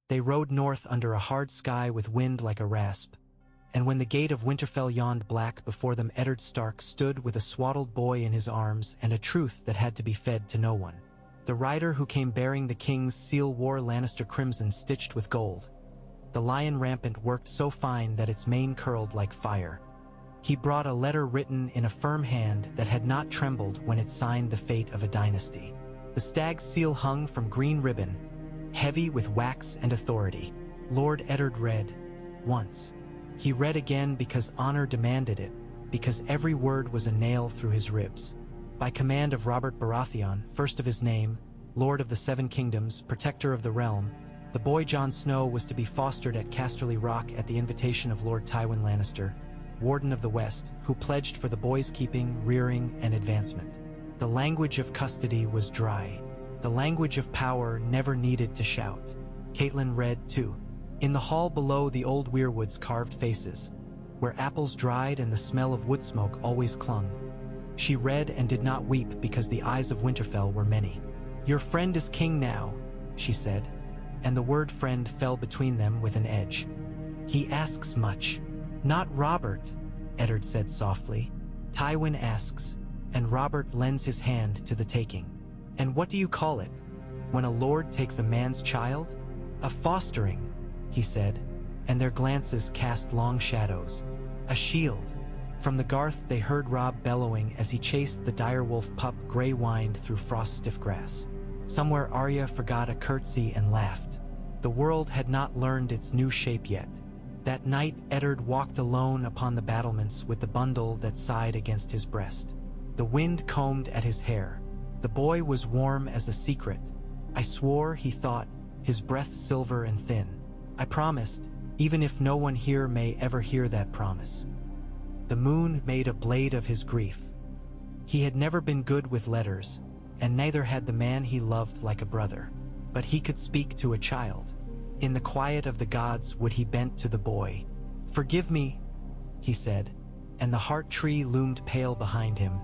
They rode north under a hard sky with wind like a rasp, and when the gate of Winterfell yawned black before them, Eddard Stark stood with a swaddled boy in his arms and a truth that had to be fed to no one. The rider who came bearing the king's seal wore Lannister crimson stitched with gold. The lion rampant worked so fine that its mane curled like fire. He brought a letter written in a firm hand that had not trembled when it signed the fate of a dynasty. The stag's seal hung from green ribbon, heavy with wax and authority. Lord Eddard read once. He read again because honor demanded it, because every word was a nail through his ribs. By command of Robert Baratheon, first of his name, Lord of the Seven Kingdoms, protector of the realm, the boy Jon Snow was to be fostered at Casterly Rock at the invitation of Lord Tywin Lannister, Warden of the West, who pledged for the boy's keeping, rearing, and advancement. The language of custody was dry. The language of power never needed to shout. Catelyn read, too. In the hall below the old weirwood's carved faces, where apples dried and the smell of wood smoke always clung. She read and did not weep because the eyes of Winterfell were many. "Your friend is king now," she said, and the word friend fell between them with an edge. "He asks much." "Not Robert," Eddard said softly. "Tywin asks, and Robert lends his hand to the taking." "And what do you call it, when a lord takes a man's child?" "A fostering," he said, and their glances cast long shadows. "A shield." From the garth they heard Robb bellowing as he chased the direwolf pup gray-wined through frost-stiff grass. Somewhere Arya forgot a curtsy and laughed. The world had not learned its new shape yet. That night Eddard walked alone upon the battlements with the bundle that sighed against his breast. The wind combed at his hair. The boy was warm as a secret. "I swore," he thought, his breath silver and thin. "I promised, even if no one here may ever hear that promise." The moon made a blade of his grief. He had never been good with letters, and neither had the man he loved like a brother. But he could speak to a child. In the quiet of the gods would he bent to the boy. "Forgive me," he said, and the heart tree loomed pale behind him,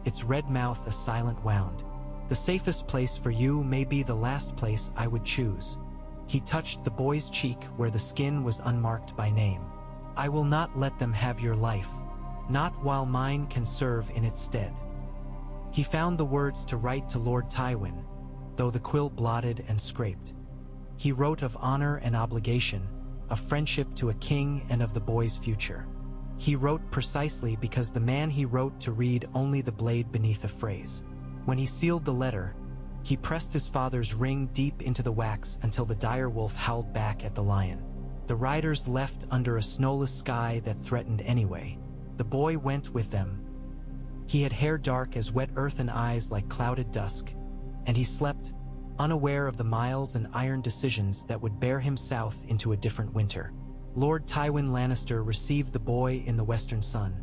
its red mouth a silent wound. "The safest place for you may be the last place I would choose." He touched the boy's cheek where the skin was unmarked by name. "I will not let them have your life, not while mine can serve in its stead." He found the words to write to Lord Tywin, though the quill blotted and scraped. He wrote of honor and obligation, of friendship to a king and of the boy's future. He wrote precisely because the man he wrote to read only the blade beneath a phrase. When he sealed the letter, he pressed his father's ring deep into the wax until the direwolf howled back at the lion. The riders left under a snowless sky that threatened anyway. The boy went with them. He had hair dark as wet earth and eyes like clouded dusk, and he slept, unaware of the miles and iron decisions that would bear him south into a different winter. Lord Tywin Lannister received the boy in the western sun,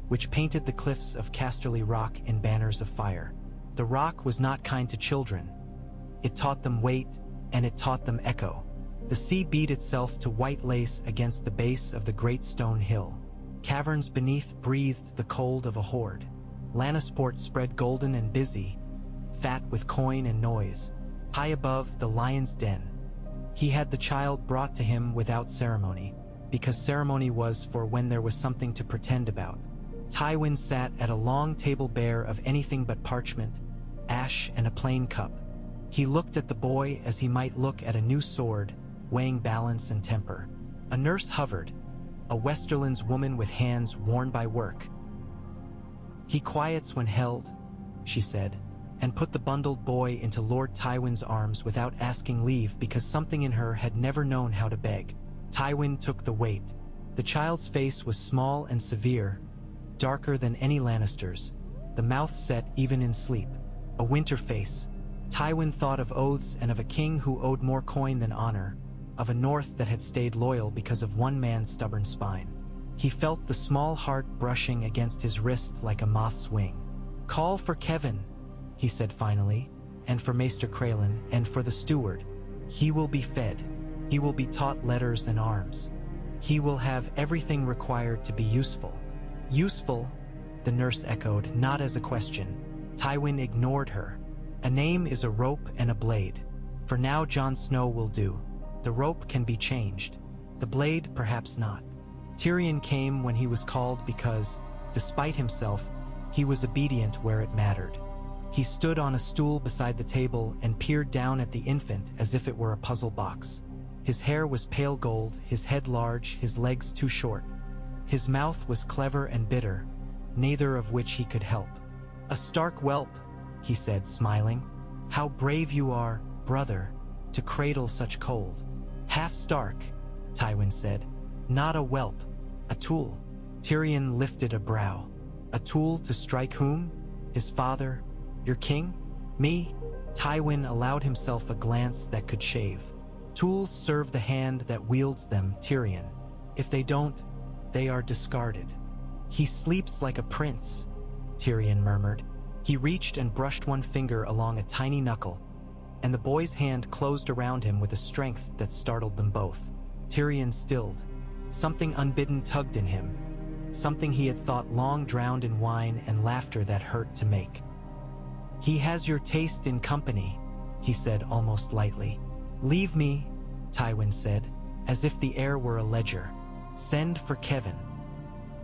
which painted the cliffs of Casterly Rock in banners of fire. The rock was not kind to children. It taught them weight, and it taught them echo. The sea beat itself to white lace against the base of the great stone hill. Caverns beneath breathed the cold of a horde. Lannisport spread golden and busy, fat with coin and noise. High above, the lion's den. He had the child brought to him without ceremony, because ceremony was for when there was something to pretend about. Tywin sat at a long table bare of anything but parchment, ash, and a plain cup. He looked at the boy as he might look at a new sword, weighing balance and temper. A nurse hovered, a Westerland's woman with hands worn by work. "He quiets when held," she said, and put the bundled boy into Lord Tywin's arms without asking leave because something in her had never known how to beg. Tywin took the weight. The child's face was small and severe, darker than any Lannister's, the mouth set even in sleep. A winter face. Tywin thought of oaths and of a king who owed more coin than honor, of a north that had stayed loyal because of one man's stubborn spine. He felt the small heart brushing against his wrist like a moth's wing. "Call for Kevin," he said finally, "and for Maester Crelin, and for the steward. He will be fed. He will be taught letters and arms. He will have everything required to be useful." "Useful?" the nurse echoed, not as a question. Tywin ignored her. "A name is a rope and a blade. For now Jon Snow will do." The rope can be changed. The blade, perhaps not. Tyrion came when he was called because, despite himself, he was obedient where it mattered. He stood on a stool beside the table and peered down at the infant as if it were a puzzle box. His hair was pale gold, his head large, his legs too short. His mouth was clever and bitter, neither of which he could help. "A Stark whelp," he said, smiling. "How brave you are, brother, to cradle such cold." "Half Stark," Tywin said. "Not a whelp, a tool." Tyrion lifted a brow. "A tool to strike whom? His father? Your king? Me?" Tywin allowed himself a glance that could shave. "Tools serve the hand that wields them, Tyrion. If they don't, they are discarded." "He sleeps like a prince," Tyrion murmured. He reached and brushed one finger along a tiny knuckle, and the boy's hand closed around him with a strength that startled them both. Tyrion stilled. Something unbidden tugged in him, something he had thought long drowned in wine and laughter that hurt to make. "He has your taste in company," he said almost lightly. "Leave me," Tywin said, as if the air were a ledger. "Send for Kevin."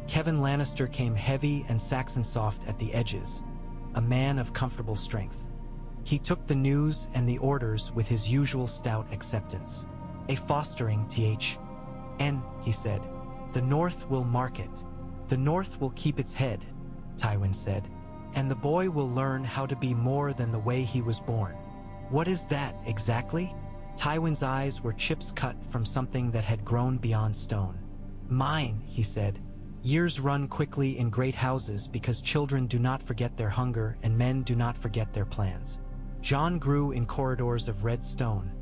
Kevin Lannister came heavy and Saxon-soft at the edges, a man of comfortable strength. He took the news and the orders with his usual stout acceptance. "A fostering, T.H.N., he said. "The North will mark it. The North will keep its head," Tywin said. "And the boy will learn how to be more than the way he was born." "What is that, exactly?" Tywin's eyes were chips cut from something that had grown beyond stone. "Mine," he said. "Years run quickly in great houses because children do not forget their hunger and men do not forget their plans. Jon grew in corridors of red stone,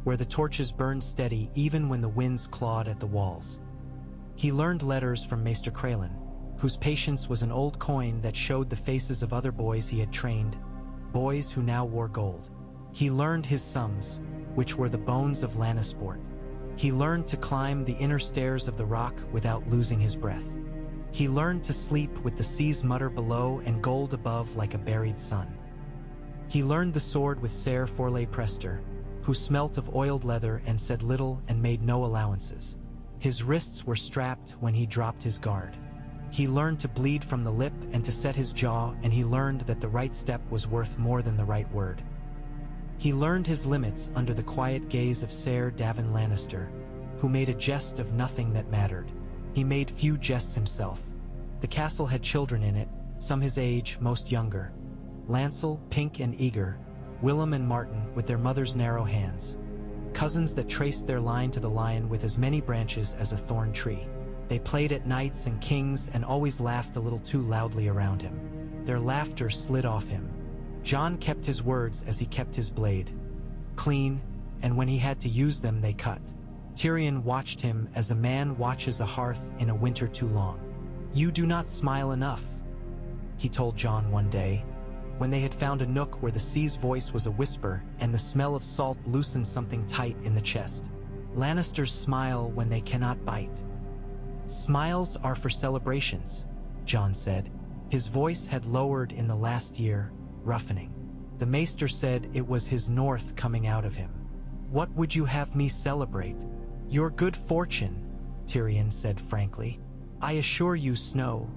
where the torches burned steady even when the winds clawed at the walls. He learned letters from Maester Crelin, whose patience was an old coin that showed the faces of other boys he had trained, boys who now wore gold. He learned his sums, which were the bones of Lannisport. He learned to climb the inner stairs of the rock without losing his breath. He learned to sleep with the sea's mutter below and gold above like a buried sun. He learned the sword with Ser Forley Prester, who smelt of oiled leather and said little and made no allowances. His wrists were strapped when he dropped his guard. He learned to bleed from the lip and to set his jaw, and he learned that the right step was worth more than the right word. He learned his limits under the quiet gaze of Ser Davin Lannister, who made a jest of nothing that mattered. He made few jests himself. The castle had children in it, some his age, most younger. Lancel, pink and eager, Willem and Martin with their mother's narrow hands. Cousins that traced their line to the lion with as many branches as a thorn tree. They played at knights and kings and always laughed a little too loudly around him. Their laughter slid off him. Jon kept his words as he kept his blade. Clean, and when he had to use them they cut. Tyrion watched him as a man watches a hearth in a winter too long. "You do not smile enough," he told Jon one day, when they had found a nook where the sea's voice was a whisper and the smell of salt loosened something tight in the chest. "Lannisters smile when they cannot bite." "Smiles are for celebrations," Jon said. His voice had lowered in the last year, roughening. The maester said it was his north coming out of him. "What would you have me celebrate?" "Your good fortune," Tyrion said frankly. "I assure you, Snow,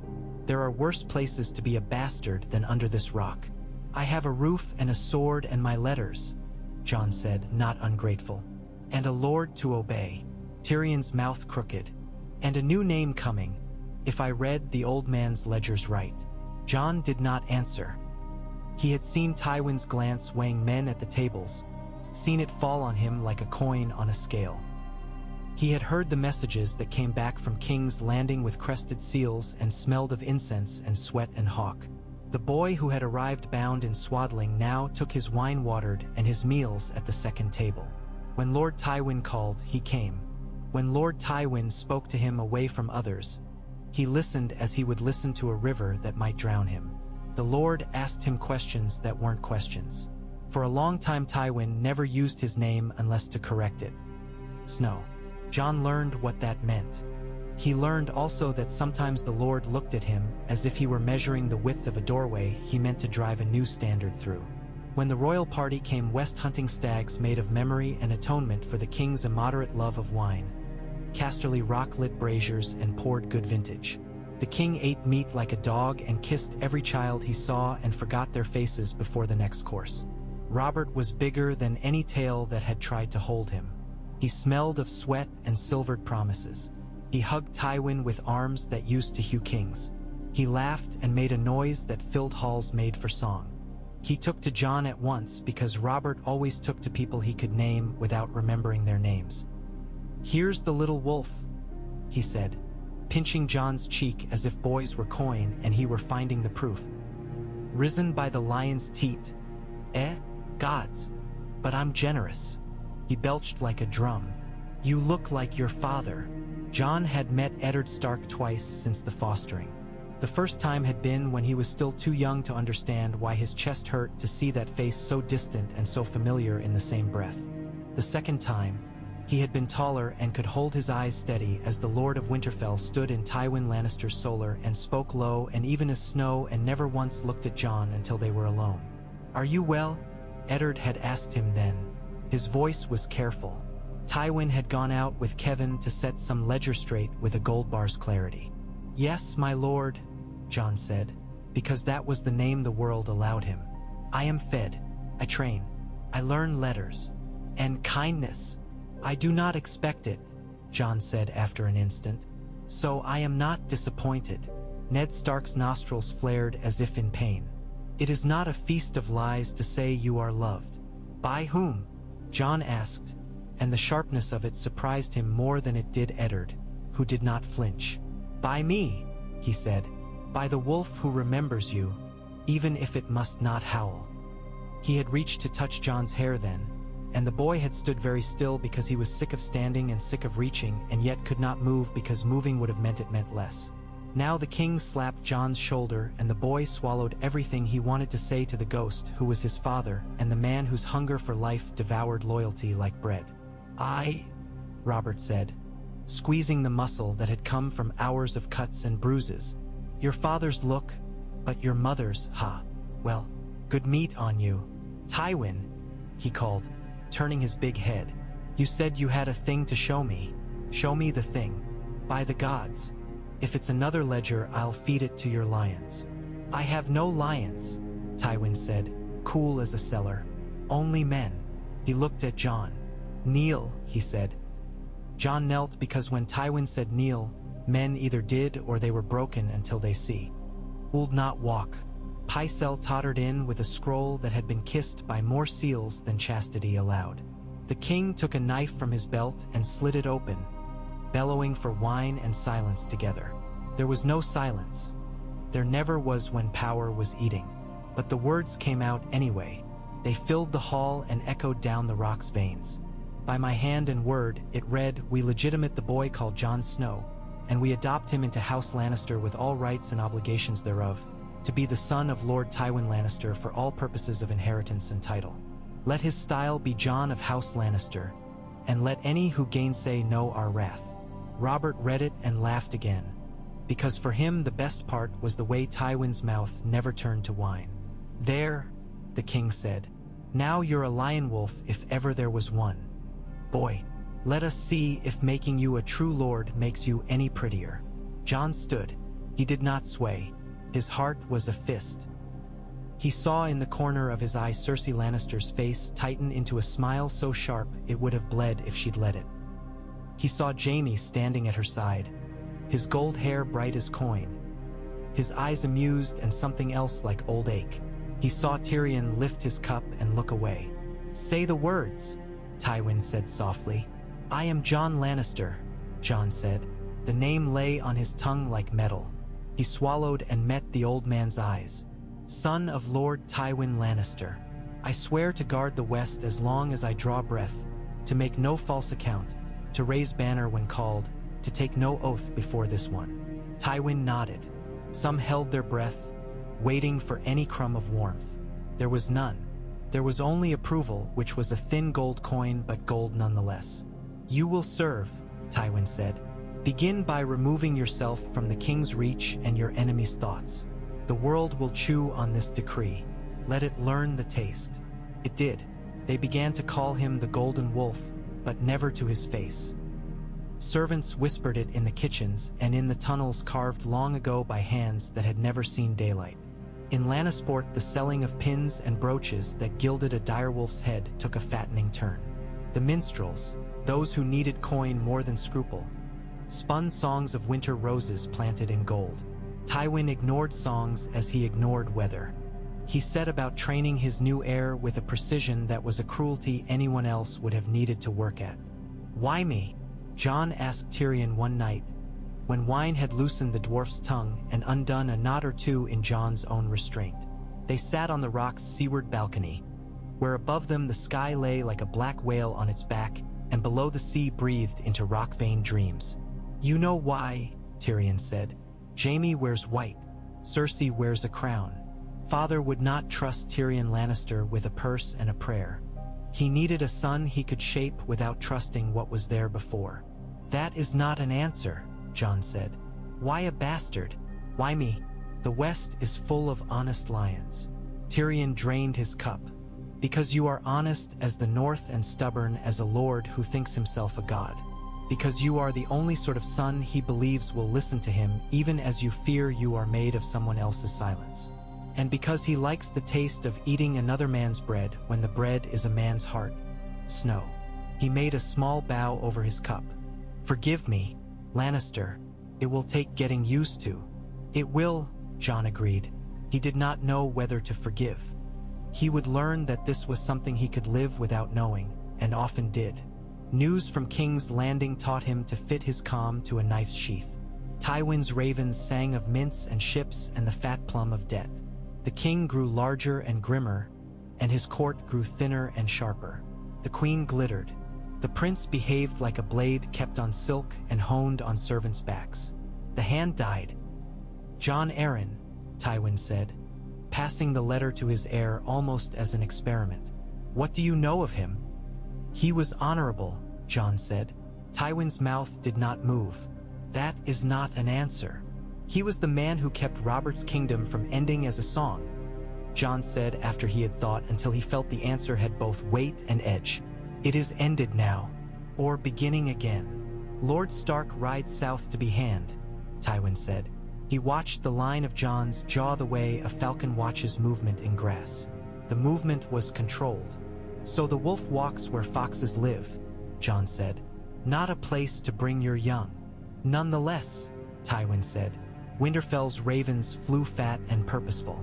there are worse places to be a bastard than under this rock." "I have a roof and a sword and my letters," Jon said, not ungrateful. "And a lord to obey." Tyrion's mouth crooked. "And a new name coming, if I read the old man's ledgers right." Jon did not answer. He had seen Tywin's glance weighing men at the tables, seen it fall on him like a coin on a scale. He had heard the messages that came back from kings landing with crested seals and smelled of incense and sweat and hawk. The boy who had arrived bound in swaddling now took his wine watered and his meals at the second table. When Lord Tywin called, he came. When Lord Tywin spoke to him away from others, he listened as he would listen to a river that might drown him. The Lord asked him questions that weren't questions. For a long time Tywin never used his name unless to correct it. Snow. Jon learned what that meant. He learned also that sometimes the Lord looked at him as if he were measuring the width of a doorway he meant to drive a new standard through. When the royal party came west hunting stags made of memory and atonement for the king's immoderate love of wine, Casterly rock-lit braziers and poured good vintage. The king ate meat like a dog and kissed every child he saw and forgot their faces before the next course. Robert was bigger than any tail that had tried to hold him. He smelled of sweat and silvered promises. He hugged Tywin with arms that used to hew kings. He laughed and made a noise that filled halls made for song. He took to Jon at once because Robert always took to people he could name without remembering their names. "Here's the little wolf," he said, pinching Jon's cheek as if boys were coin and he were finding the proof. "Risen by the lion's teat. Gods. But I'm generous." He belched like a drum. "You look like your father." Jon had met Eddard Stark twice since the fostering. The first time had been when he was still too young to understand why his chest hurt to see that face so distant and so familiar in the same breath. The second time, he had been taller and could hold his eyes steady as the Lord of Winterfell stood in Tywin Lannister's solar and spoke low and even as snow and never once looked at Jon until they were alone. "Are you well?" Eddard had asked him then. His voice was careful. Tywin had gone out with Kevin to set some ledger straight with a gold bar's clarity. "Yes, my lord," Jon said, because that was the name the world allowed him. "I am fed. I train. I learn letters. And kindness. I do not expect it," Jon said after an instant. "So I am not disappointed." Ned Stark's nostrils flared as if in pain. "It is not a feast of lies to say you are loved." "By whom?" Jon asked, and the sharpness of it surprised him more than it did Eddard, who did not flinch. "By me," he said. "By the wolf who remembers you, even if it must not howl." He had reached to touch Jon's hair then, and the boy had stood very still because he was sick of standing and sick of reaching and yet could not move because moving would have meant it meant less. Now the king slapped Jon's shoulder and the boy swallowed everything he wanted to say to the ghost who was his father and the man whose hunger for life devoured loyalty like bread. Robert said, squeezing the muscle that had come from hours of cuts and bruises. "Your father's look, but your mother's, well, good meat on you." "Tywin," he called, turning his big head. "You said you had a thing to show me. Show me the thing. By the gods. If it's another ledger, I'll feed it to your lions." "I have no lions," Tywin said, cool as a cellar. "Only men." He looked at Jon. "Kneel," he said. Jon knelt because when Tywin said kneel, men either did or they were broken until they see. "Would not walk." Pycelle tottered in with a scroll that had been kissed by more seals than chastity allowed. The king took a knife from his belt and slid it open, bellowing for wine and silence together. There was no silence. There never was when power was eating. But the words came out anyway. They filled the hall and echoed down the rock's veins. "By my hand and word," it read, "we legitimate the boy called Jon Snow, and we adopt him into House Lannister with all rights and obligations thereof, to be the son of Lord Tywin Lannister for all purposes of inheritance and title. Let his style be Jon of House Lannister, and let any who gainsay know our wrath." Robert read it and laughed again, because for him the best part was the way Tywin's mouth never turned to wine. "There," the king said. "Now you're a lion wolf if ever there was one. Boy, let us see if making you a true lord makes you any prettier." Jon stood. He did not sway. His heart was a fist. He saw in the corner of his eye Cersei Lannister's face tighten into a smile so sharp it would have bled if she'd let it. He saw Jaime standing at her side, his gold hair bright as coin, his eyes amused and something else like old ache. He saw Tyrion lift his cup and look away. "Say the words," Tywin said softly. "I am Jon Lannister," Jon said. The name lay on his tongue like metal. He swallowed and met the old man's eyes. "Son of Lord Tywin Lannister. I swear to guard the West as long as I draw breath, to make no false account, to raise banner when called, to take no oath before this one." Tywin nodded. Some held their breath, waiting for any crumb of warmth. There was none. There was only approval, which was a thin gold coin, but gold nonetheless. "You will serve," Tywin said. "Begin by removing yourself from the king's reach and your enemy's thoughts. The world will chew on this decree. Let it learn the taste." It did. They began to call him the Golden Wolf, but never to his face. Servants whispered it in the kitchens and in the tunnels carved long ago by hands that had never seen daylight. In Lannisport, the selling of pins and brooches that gilded a direwolf's head took a fattening turn. The minstrels, those who needed coin more than scruple, spun songs of winter roses planted in gold. Tywin ignored songs as he ignored weather. He set about training his new heir with a precision that was a cruelty anyone else would have needed to work at. "Why me?" Jon asked Tyrion one night, when wine had loosened the dwarf's tongue and undone a knot or two in Jon's own restraint. They sat on the rock's seaward balcony, where above them the sky lay like a black whale on its back, and below the sea breathed into rock-veined dreams. "You know why," Tyrion said. "Jaime wears white. Cersei wears a crown." Father would not trust Tyrion Lannister with a purse and a prayer. He needed a son he could shape without trusting what was there before. "That is not an answer," Jon said. "Why a bastard? Why me? The West is full of honest lions." Tyrion drained his cup. "Because you are honest as the North and stubborn as a lord who thinks himself a god. Because you are the only sort of son he believes will listen to him even as you fear you are made of someone else's silence. And because he likes the taste of eating another man's bread when the bread is a man's heart. Snow." He made a small bow over his cup. "Forgive me, Lannister. It will take getting used to." "It will," Jon agreed. He did not know whether to forgive. He would learn that this was something he could live without knowing, and often did. News from King's Landing taught him to fit his calm to a knife's sheath. Tywin's ravens sang of mints and ships and the fat plum of debt. The king grew larger and grimmer, and his court grew thinner and sharper. The queen glittered. The prince behaved like a blade kept on silk and honed on servants' backs. The hand died. "Jon Arryn," Tywin said, passing the letter to his heir almost as an experiment. "What do you know of him?" "He was honorable," Jon said. Tywin's mouth did not move. "That is not an answer." "He was the man who kept Robert's kingdom from ending as a song," Jon said after he had thought until he felt the answer had both weight and edge. "It is ended now, or beginning again." "Lord Stark rides south to be hand," Tywin said. He watched the line of Jon's jaw the way a falcon watches movement in grass. The movement was controlled. "So the wolf walks where foxes live," Jon said. "Not a place to bring your young." "Nonetheless," Tywin said, Winterfell's ravens flew fat and purposeful.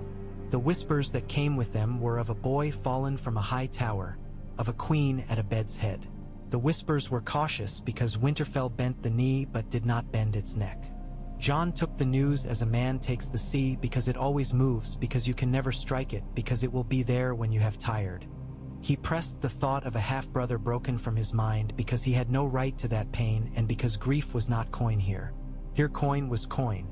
The whispers that came with them were of a boy fallen from a high tower, of a queen at a bed's head. The whispers were cautious because Winterfell bent the knee but did not bend its neck. Jon took the news as a man takes the sea because it always moves, because you can never strike it, because it will be there when you have tired. He pressed the thought of a half-brother broken from his mind because he had no right to that pain and because grief was not coin here. Here coin was coin.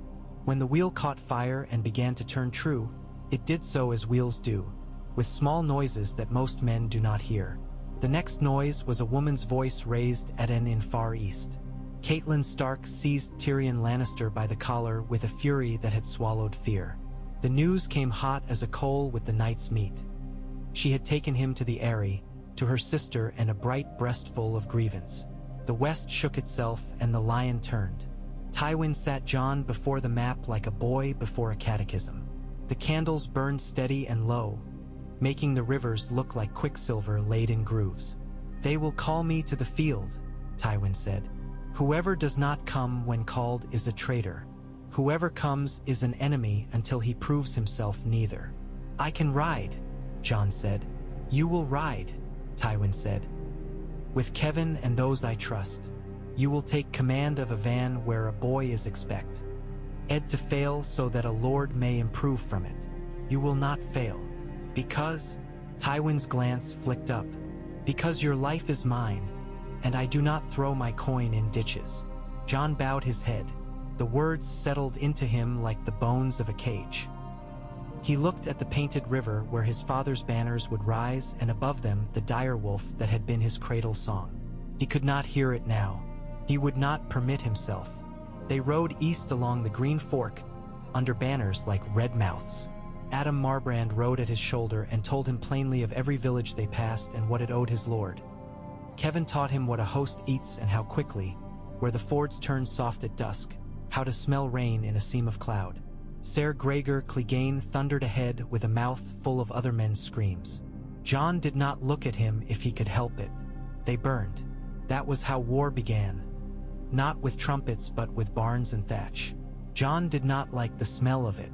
When the wheel caught fire and began to turn true, it did so as wheels do, with small noises that most men do not hear. The next noise was a woman's voice raised at an in Far East. Catelyn Stark seized Tyrion Lannister by the collar with a fury that had swallowed fear. The news came hot as a coal with the night's meat. She had taken him to the Eyrie, to her sister, and a bright breastful of grievance. The West shook itself and the lion turned. Tywin sat Jon before the map like a boy before a catechism. The candles burned steady and low, making the rivers look like quicksilver laid in grooves. "They will call me to the field," Tywin said. "Whoever does not come when called is a traitor. Whoever comes is an enemy until he proves himself neither." "I can ride," Jon said. "You will ride," Tywin said. "With Kevin and those I trust. You will take command of a van where a boy is expect. Ed to fail so that a lord may improve from it. You will not fail. Because," Tywin's glance flicked up, "because your life is mine, and I do not throw my coin in ditches." Jon bowed his head. The words settled into him like the bones of a cage. He looked at the painted river where his father's banners would rise, and above them the dire wolf that had been his cradle song. He could not hear it now. He would not permit himself. They rode east along the Green Fork, under banners like red mouths. Adam Marbrand rode at his shoulder and told him plainly of every village they passed and what it owed his lord. Kevin taught him what a host eats and how quickly, where the fords turn soft at dusk, how to smell rain in a seam of cloud. Ser Gregor Clegane thundered ahead with a mouth full of other men's screams. Jon did not look at him if he could help it. They burned. That was how war began. Not with trumpets but with barns and thatch. Jon did not like the smell of it.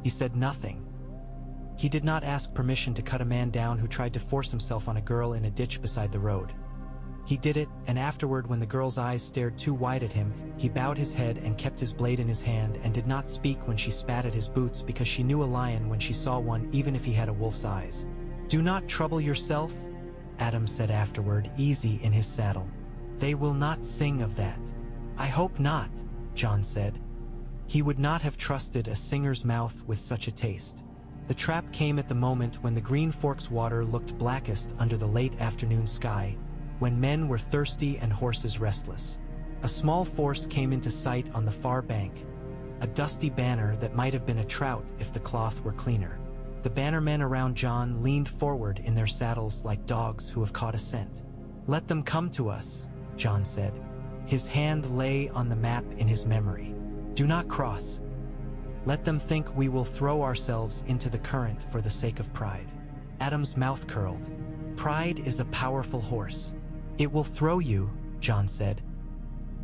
He said nothing. He did not ask permission to cut a man down who tried to force himself on a girl in a ditch beside the road. He did it, and afterward, when the girl's eyes stared too wide at him, he bowed his head and kept his blade in his hand and did not speak when she spat at his boots, because she knew a lion when she saw one, even if he had a wolf's eyes. "Do not trouble yourself," Adam said afterward, easy in his saddle. "They will not sing of that." "I hope not," Jon said. He would not have trusted a singer's mouth with such a taste. The trap came at the moment when the Green Fork's water looked blackest under the late afternoon sky, when men were thirsty and horses restless. A small force came into sight on the far bank, a dusty banner that might have been a trout if the cloth were cleaner. The bannermen around Jon leaned forward in their saddles like dogs who have caught a scent. "Let them come to us," Jon said. His hand lay on the map in his memory. "Do not cross. Let them think we will throw ourselves into the current for the sake of pride." Adam's mouth curled. "Pride is a powerful horse. It will throw you," Jon said.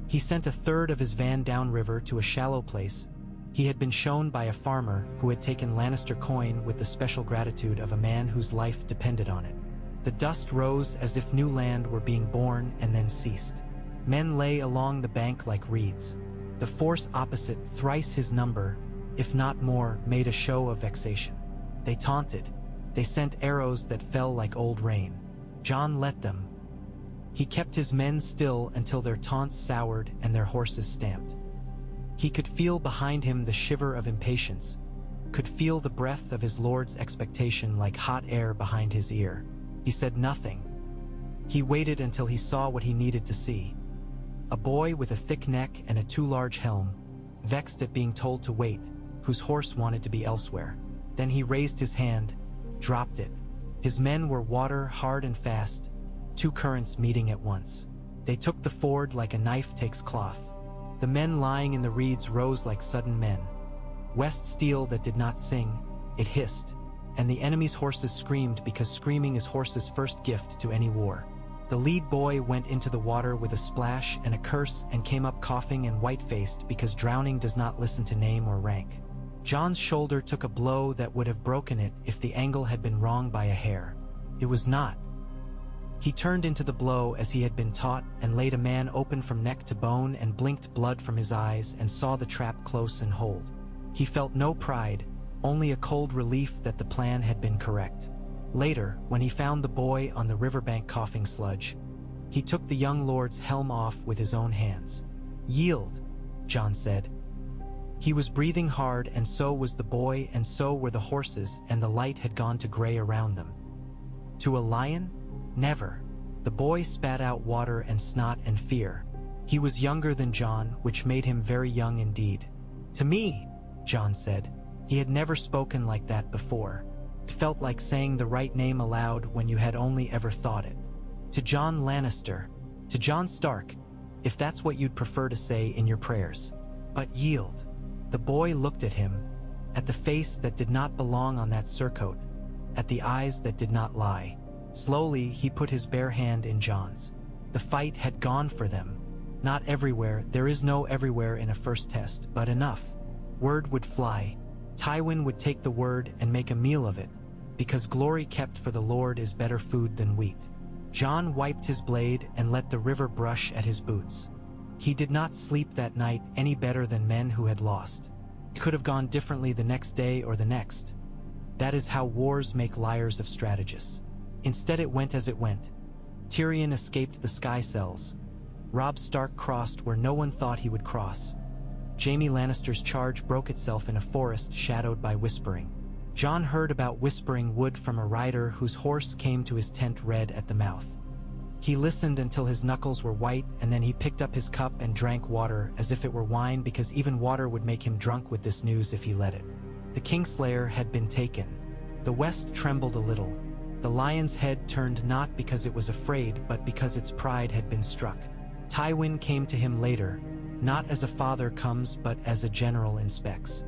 He sent a third of his van downriver to a shallow place he had been shown by a farmer who had taken Lannister coin with the special gratitude of a man whose life depended on it. The dust rose as if new land were being born and then ceased. Men lay along the bank like reeds. The force opposite, thrice his number, if not more, made a show of vexation. They taunted. They sent arrows that fell like old rain. Jon let them. He kept his men still until their taunts soured and their horses stamped. He could feel behind him the shiver of impatience, could feel the breath of his lord's expectation like hot air behind his ear. He said nothing. He waited until he saw what he needed to see. A boy with a thick neck and a too large helm, vexed at being told to wait, whose horse wanted to be elsewhere. Then he raised his hand, dropped it. His men were water hard and fast, two currents meeting at once. They took the ford like a knife takes cloth. The men lying in the reeds rose like sudden men. West steel that did not sing, it hissed, and the enemy's horses screamed, because screaming is horses' first gift to any war. The lead boy went into the water with a splash and a curse and came up coughing and white-faced, because drowning does not listen to name or rank. Jon's shoulder took a blow that would have broken it if the angle had been wrong by a hair. It was not. He turned into the blow as he had been taught and laid a man open from neck to bone and blinked blood from his eyes and saw the trap close and hold. He felt no pride, only a cold relief that the plan had been correct. Later, when he found the boy on the riverbank coughing sludge, he took the young lord's helm off with his own hands. "Yield," Jon said. He was breathing hard, and so was the boy, and so were the horses, and the light had gone to gray around them. To a lion? Never. The boy spat out water and snot and fear. He was younger than Jon, which made him very young indeed. "To me," Jon said. He had never spoken like that before. It felt like saying the right name aloud when you had only ever thought it. "To Jon Lannister. To Jon Stark, if that's what you'd prefer to say in your prayers. But yield." The boy looked at him, at the face that did not belong on that surcoat, at the eyes that did not lie. Slowly, he put his bare hand in Jon's. The fight had gone for them. Not everywhere, there is no everywhere in a first test, but enough. Word would fly. Tywin would take the word and make a meal of it, because glory kept for the Lord is better food than wheat. Jon wiped his blade and let the river brush at his boots. He did not sleep that night any better than men who had lost. It could have gone differently the next day or the next. That is how wars make liars of strategists. Instead, it went as it went. Tyrion escaped the sky cells. Robb Stark crossed where no one thought he would cross. Jaime Lannister's charge broke itself in a forest shadowed by whispering. Jon heard about whispering wood from a rider whose horse came to his tent red at the mouth. He listened until his knuckles were white, and then he picked up his cup and drank water as if it were wine, because even water would make him drunk with this news if he let it. The Kingslayer had been taken. The west trembled a little. The lion's head turned not because it was afraid, but because its pride had been struck. Tywin came to him later, not as a father comes, but as a general inspects.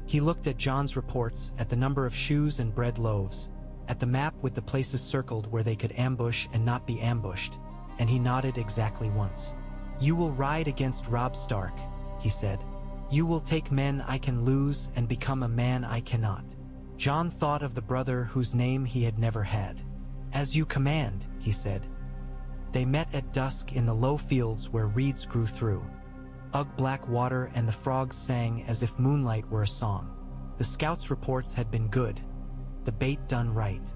He looked at Jon's reports, at the number of shoes and bread loaves, at the map with the places circled where they could ambush and not be ambushed, and he nodded exactly once. "You will ride against Robb Stark," he said. "You will take men I can lose and become a man I cannot." Jon thought of the brother whose name he had never had. "As you command," he said. They met at dusk in the low fields where reeds grew through. Black water and the frogs sang as if moonlight were a song. The scouts' reports had been good. The bait done right.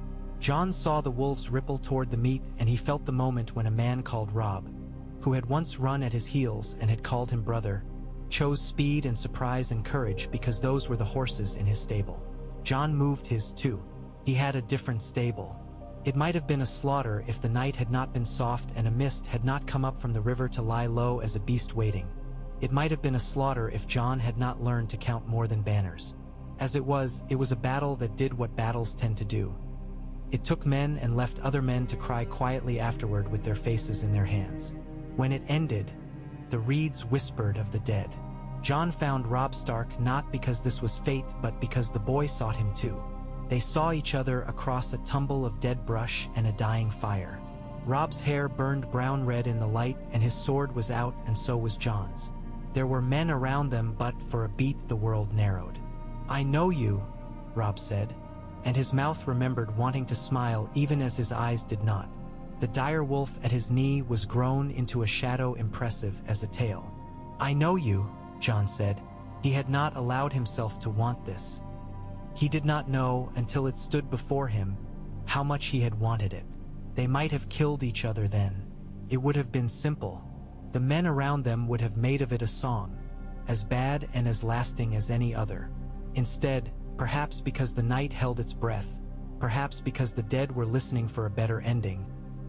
Jon saw the wolves ripple toward the meat, and he felt the moment when a man called Robb, who had once run at his heels and had called him brother, chose speed and surprise and courage because those were the horses in his stable. Jon moved his too. He had a different stable. It might have been a slaughter if the night had not been soft and a mist had not come up from the river to lie low as a beast waiting. It might have been a slaughter if Jon had not learned to count more than banners. As it was a battle that did what battles tend to do. It took men and left other men to cry quietly afterward with their faces in their hands. When it ended, the reeds whispered of the dead. Jon found Robb Stark not because this was fate, but because the boy sought him too. They saw each other across a tumble of dead brush and a dying fire. Robb's hair burned brown-red in the light, and his sword was out, and so was Jon's. There were men around them, but for a beat the world narrowed. "I know you," Robb said, and his mouth remembered wanting to smile even as his eyes did not. The dire wolf at his knee was grown into a shadow impressive as a tail. "I know you," Jon said. He had not allowed himself to want this. He did not know, until it stood before him, how much he had wanted it. They might have killed each other then. It would have been simple. The men around them would have made of it a song, as bad and as lasting as any other. Instead, perhaps because the night held its breath, perhaps because the dead were listening for a better ending,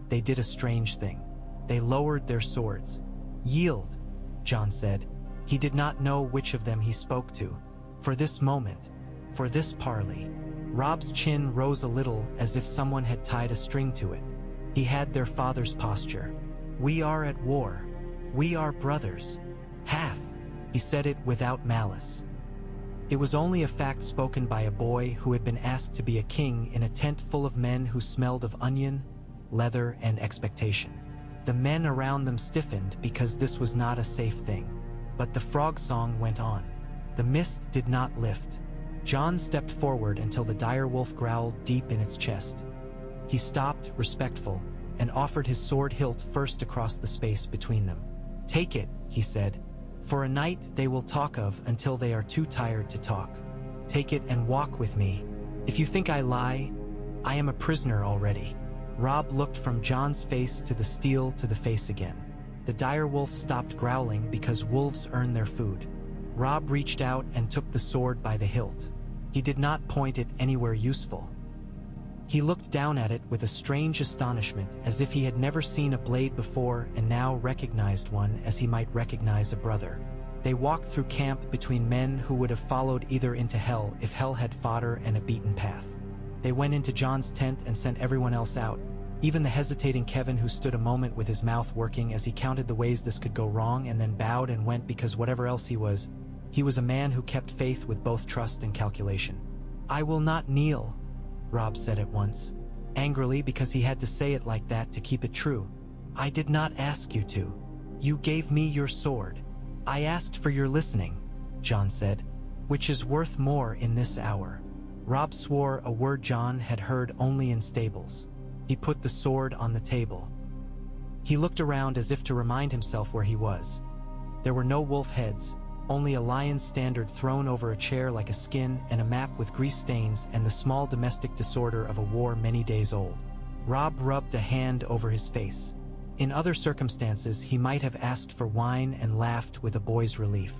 they did a strange thing. They lowered their swords. "Yield," Jon said. He did not know which of them he spoke to. For this moment, for this parley. Robb's chin rose a little as if someone had tied a string to it. He had their father's posture. "We are at war. We are brothers. Half." He said it without malice. It was only a fact spoken by a boy who had been asked to be a king in a tent full of men who smelled of onion, leather, and expectation. The men around them stiffened because this was not a safe thing. But the frog song went on. The mist did not lift. Jon stepped forward until the dire wolf growled deep in its chest. He stopped, respectful, and offered his sword hilt first across the space between them. "Take it," he said. "For a night they will talk of until they are too tired to talk. Take it and walk with me. If you think I lie, I am a prisoner already." Robb looked from Jon's face to the steel to the face again. The dire wolf stopped growling because wolves earn their food. Robb reached out and took the sword by the hilt. He did not point it anywhere useful. He looked down at it with a strange astonishment, as if he had never seen a blade before and now recognized one as he might recognize a brother. They walked through camp between men who would have followed either into hell if hell had fodder and a beaten path. They went into Jon's tent and sent everyone else out, even the hesitating Kevin, who stood a moment with his mouth working as he counted the ways this could go wrong and then bowed and went because whatever else he was a man who kept faith with both trust and calculation. "I will not kneel," Robb said at once, angrily because he had to say it like that to keep it true. "I did not ask you to. You gave me your sword. I asked for your listening," Jon said, "which is worth more in this hour." Robb swore a word Jon had heard only in stables. He put the sword on the table. He looked around as if to remind himself where he was. There were no wolf heads, only a lion's standard thrown over a chair like a skin, and a map with grease stains and the small domestic disorder of a war many days old. Robb rubbed a hand over his face. In other circumstances, he might have asked for wine and laughed with a boy's relief.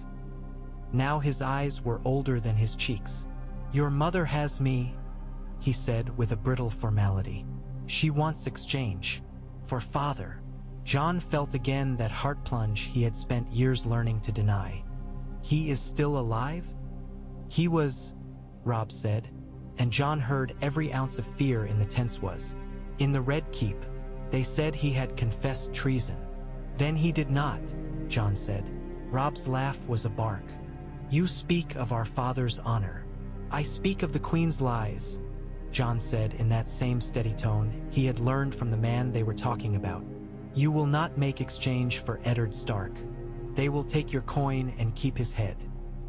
Now his eyes were older than his cheeks. "Your mother has me," he said with a brittle formality. "She wants exchange. For father." Jon felt again that heart plunge he had spent years learning to deny. "He is still alive?" He was Robb said, and Jon heard every ounce of fear in the tents was. In the Red Keep, they said he had confessed treason. Then he did not, Jon said. Robb's laugh was a bark. You speak of our father's honor. I speak of the Queen's lies, Jon said in that same steady tone he had learned from the man they were talking about. You will not make exchange for Eddard Stark. They will take your coin and keep his head.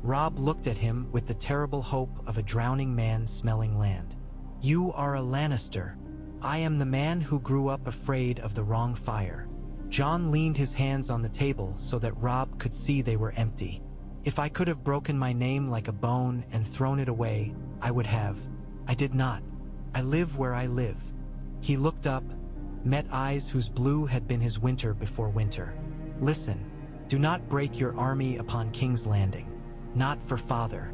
Robb looked at him with the terrible hope of a drowning man smelling land. You are a Lannister. I am the man who grew up afraid of the wrong fire. Jon leaned his hands on the table so that Robb could see they were empty. If I could have broken my name like a bone and thrown it away, I would have. I did not. I live where I live. He looked up, met eyes whose blue had been his winter before winter. Listen, do not break your army upon King's Landing. Not for father.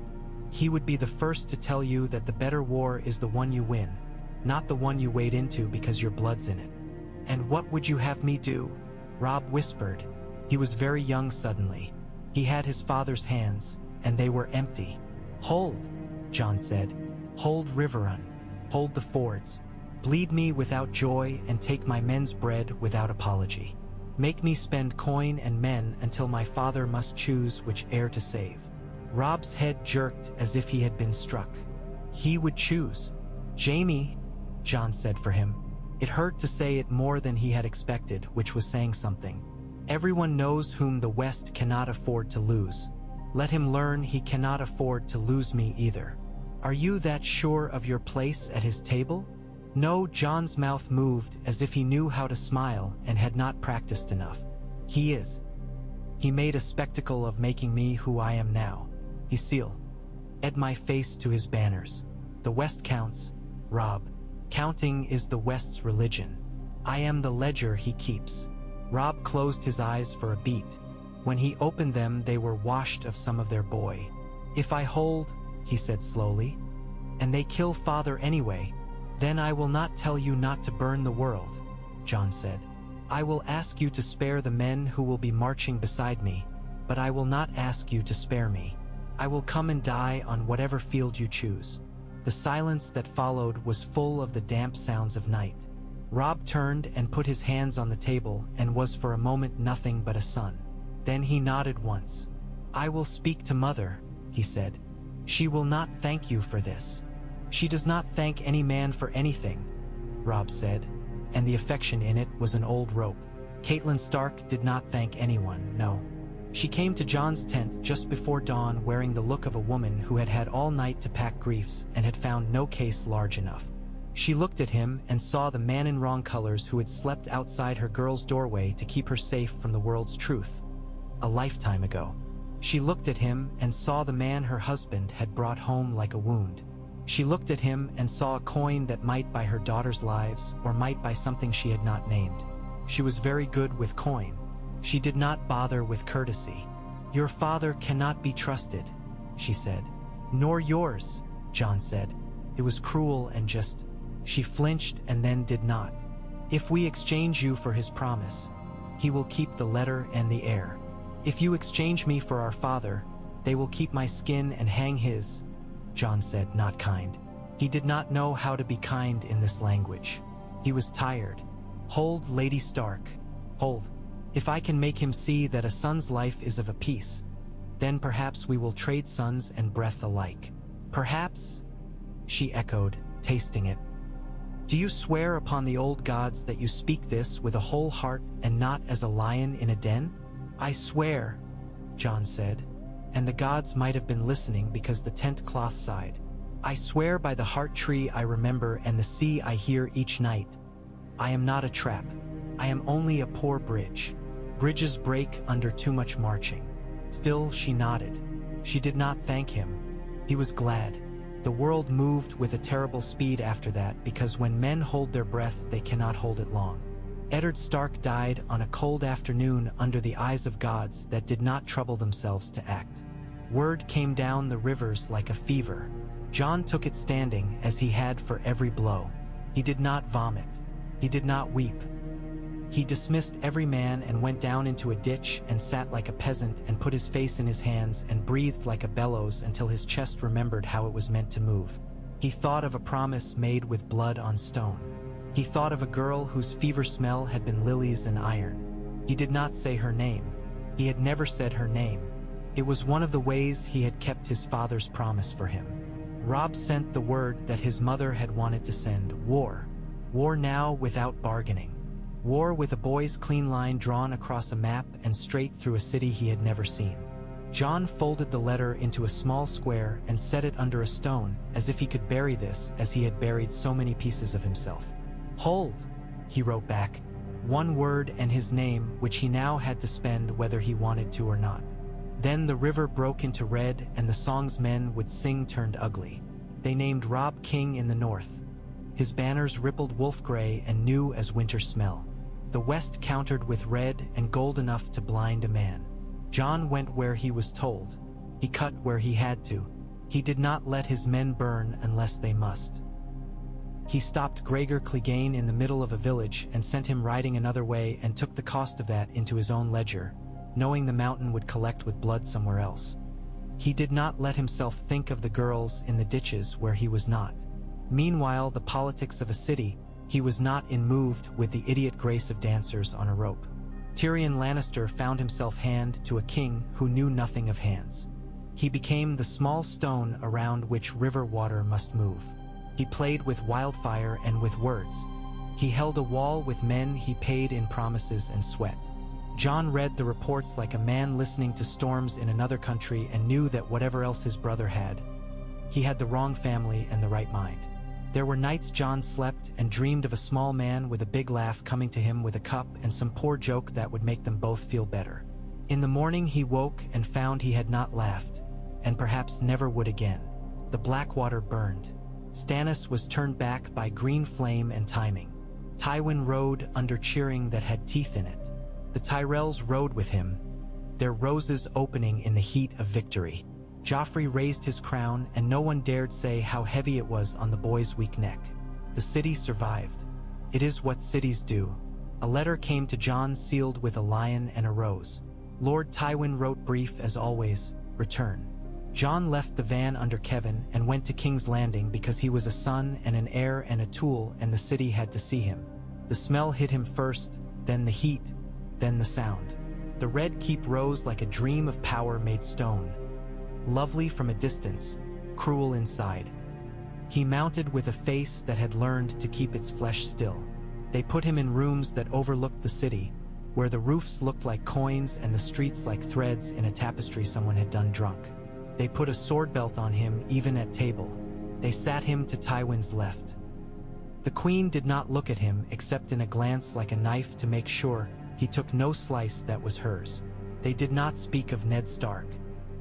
He would be the first to tell you that the better war is the one you win, not the one you wade into because your blood's in it. And what would you have me do? Robb whispered. He was very young suddenly. He had his father's hands, and they were empty. Hold, Jon said. Hold Riverrun. Hold the fords. Bleed me without joy and take my men's bread without apology. Make me spend coin and men until my father must choose which heir to save. Robb's head jerked as if he had been struck. He would choose. Jaime, Jon said for him. It hurt to say it more than he had expected, which was saying something. Everyone knows whom the West cannot afford to lose. Let him learn he cannot afford to lose me either. Are you that sure of your place at his table? No, Jon's mouth moved as if he knew how to smile and had not practiced enough. He is. He made a spectacle of making me who I am now. He sealed my face to his banners. The West counts, Robb. Counting is the West's religion. I am the ledger he keeps. Robb closed his eyes for a beat. When he opened them, they were washed of some of their boy. If I hold, he said slowly, and they kill father anyway, then I will not tell you not to burn the world, Jon said. I will ask you to spare the men who will be marching beside me, but I will not ask you to spare me. I will come and die on whatever field you choose. The silence that followed was full of the damp sounds of night. Robb turned and put his hands on the table and was for a moment nothing but a son. Then he nodded once. I will speak to Mother, he said. She will not thank you for this. She does not thank any man for anything, Robb said, and the affection in it was an old rope. Catelyn Stark did not thank anyone, no. She came to Jon's tent just before dawn wearing the look of a woman who had had all night to pack griefs and had found no case large enough. She looked at him and saw the man in wrong colors who had slept outside her girl's doorway to keep her safe from the world's truth. A lifetime ago. She looked at him and saw the man her husband had brought home like a wound. She looked at him and saw a coin that might buy her daughter's lives or might buy something she had not named. She was very good with coin. She did not bother with courtesy. Your father cannot be trusted, she said. Nor yours, Jon said. It was cruel and just. She flinched and then did not. If we exchange you for his promise, he will keep the letter and the heir. If you exchange me for our father, they will keep my skin and hang his, Jon said, not kind. He did not know how to be kind in this language. He was tired. Hold, Lady Stark. Hold. If I can make him see that a son's life is of a piece, then perhaps we will trade sons and breath alike. Perhaps, she echoed, tasting it. Do you swear upon the old gods that you speak this with a whole heart and not as a lion in a den? I swear, Jon said, and the gods might have been listening because the tent cloth sighed. I swear by the heart tree I remember and the sea I hear each night. I am not a trap. I am only a poor bridge. Bridges break under too much marching. Still, she nodded. She did not thank him. He was glad. The world moved with a terrible speed after that because when men hold their breath, they cannot hold it long. Eddard Stark died on a cold afternoon under the eyes of gods that did not trouble themselves to act. Word came down the rivers like a fever. Jon took it standing as he had for every blow. He did not vomit. He did not weep. He dismissed every man and went down into a ditch and sat like a peasant and put his face in his hands and breathed like a bellows until his chest remembered how it was meant to move. He thought of a promise made with blood on stone. He thought of a girl whose fever smell had been lilies and iron. He did not say her name. He had never said her name. It was one of the ways he had kept his father's promise for him. Robb sent the word that his mother had wanted to send: war. War now without bargaining. War with a boy's clean line drawn across a map and straight through a city he had never seen. Jon folded the letter into a small square and set it under a stone, as if he could bury this as he had buried so many pieces of himself. "Hold," he wrote back, one word and his name, which he now had to spend whether he wanted to or not. Then the river broke into red and the songs men would sing turned ugly. They named Robb king in the north. His banners rippled wolf gray and new as winter smell. The west countered with red and gold enough to blind a man. Jon went where he was told. He cut where he had to. He did not let his men burn unless they must. He stopped Gregor Clegane in the middle of a village and sent him riding another way and took the cost of that into his own ledger, knowing the mountain would collect with blood somewhere else. He did not let himself think of the girls in the ditches where he was not. Meanwhile, the politics of a city, he was not moved with the idiot grace of dancers on a rope. Tywin Lannister found himself hand to a king who knew nothing of hands. He became the small stone around which river water must move. He played with wildfire and with words. He held a wall with men he paid in promises and sweat. Jon read the reports like a man listening to storms in another country and knew that whatever else his brother had, he had the wrong family and the right mind. There were nights Jon slept and dreamed of a small man with a big laugh coming to him with a cup and some poor joke that would make them both feel better. In the morning he woke and found he had not laughed, and perhaps never would again. The Blackwater burned. Stannis was turned back by green flame and timing. Tywin rode under cheering that had teeth in it. The Tyrells rode with him, their roses opening in the heat of victory. Joffrey raised his crown, and no one dared say how heavy it was on the boy's weak neck. The city survived. It is what cities do. A letter came to Jon sealed with a lion and a rose. Lord Tywin wrote brief as always, return. Jon left the van under Kevin and went to King's Landing because he was a son and an heir and a tool and the city had to see him. The smell hit him first, then the heat, then the sound. The Red Keep rose like a dream of power made stone. Lovely from a distance, cruel inside. He mounted with a face that had learned to keep its flesh still. They put him in rooms that overlooked the city, where the roofs looked like coins and the streets like threads in a tapestry someone had done drunk. They put a sword belt on him even at table. They sat him to Tywin's left. The queen did not look at him except in a glance like a knife to make sure he took no slice that was hers. They did not speak of Ned Stark.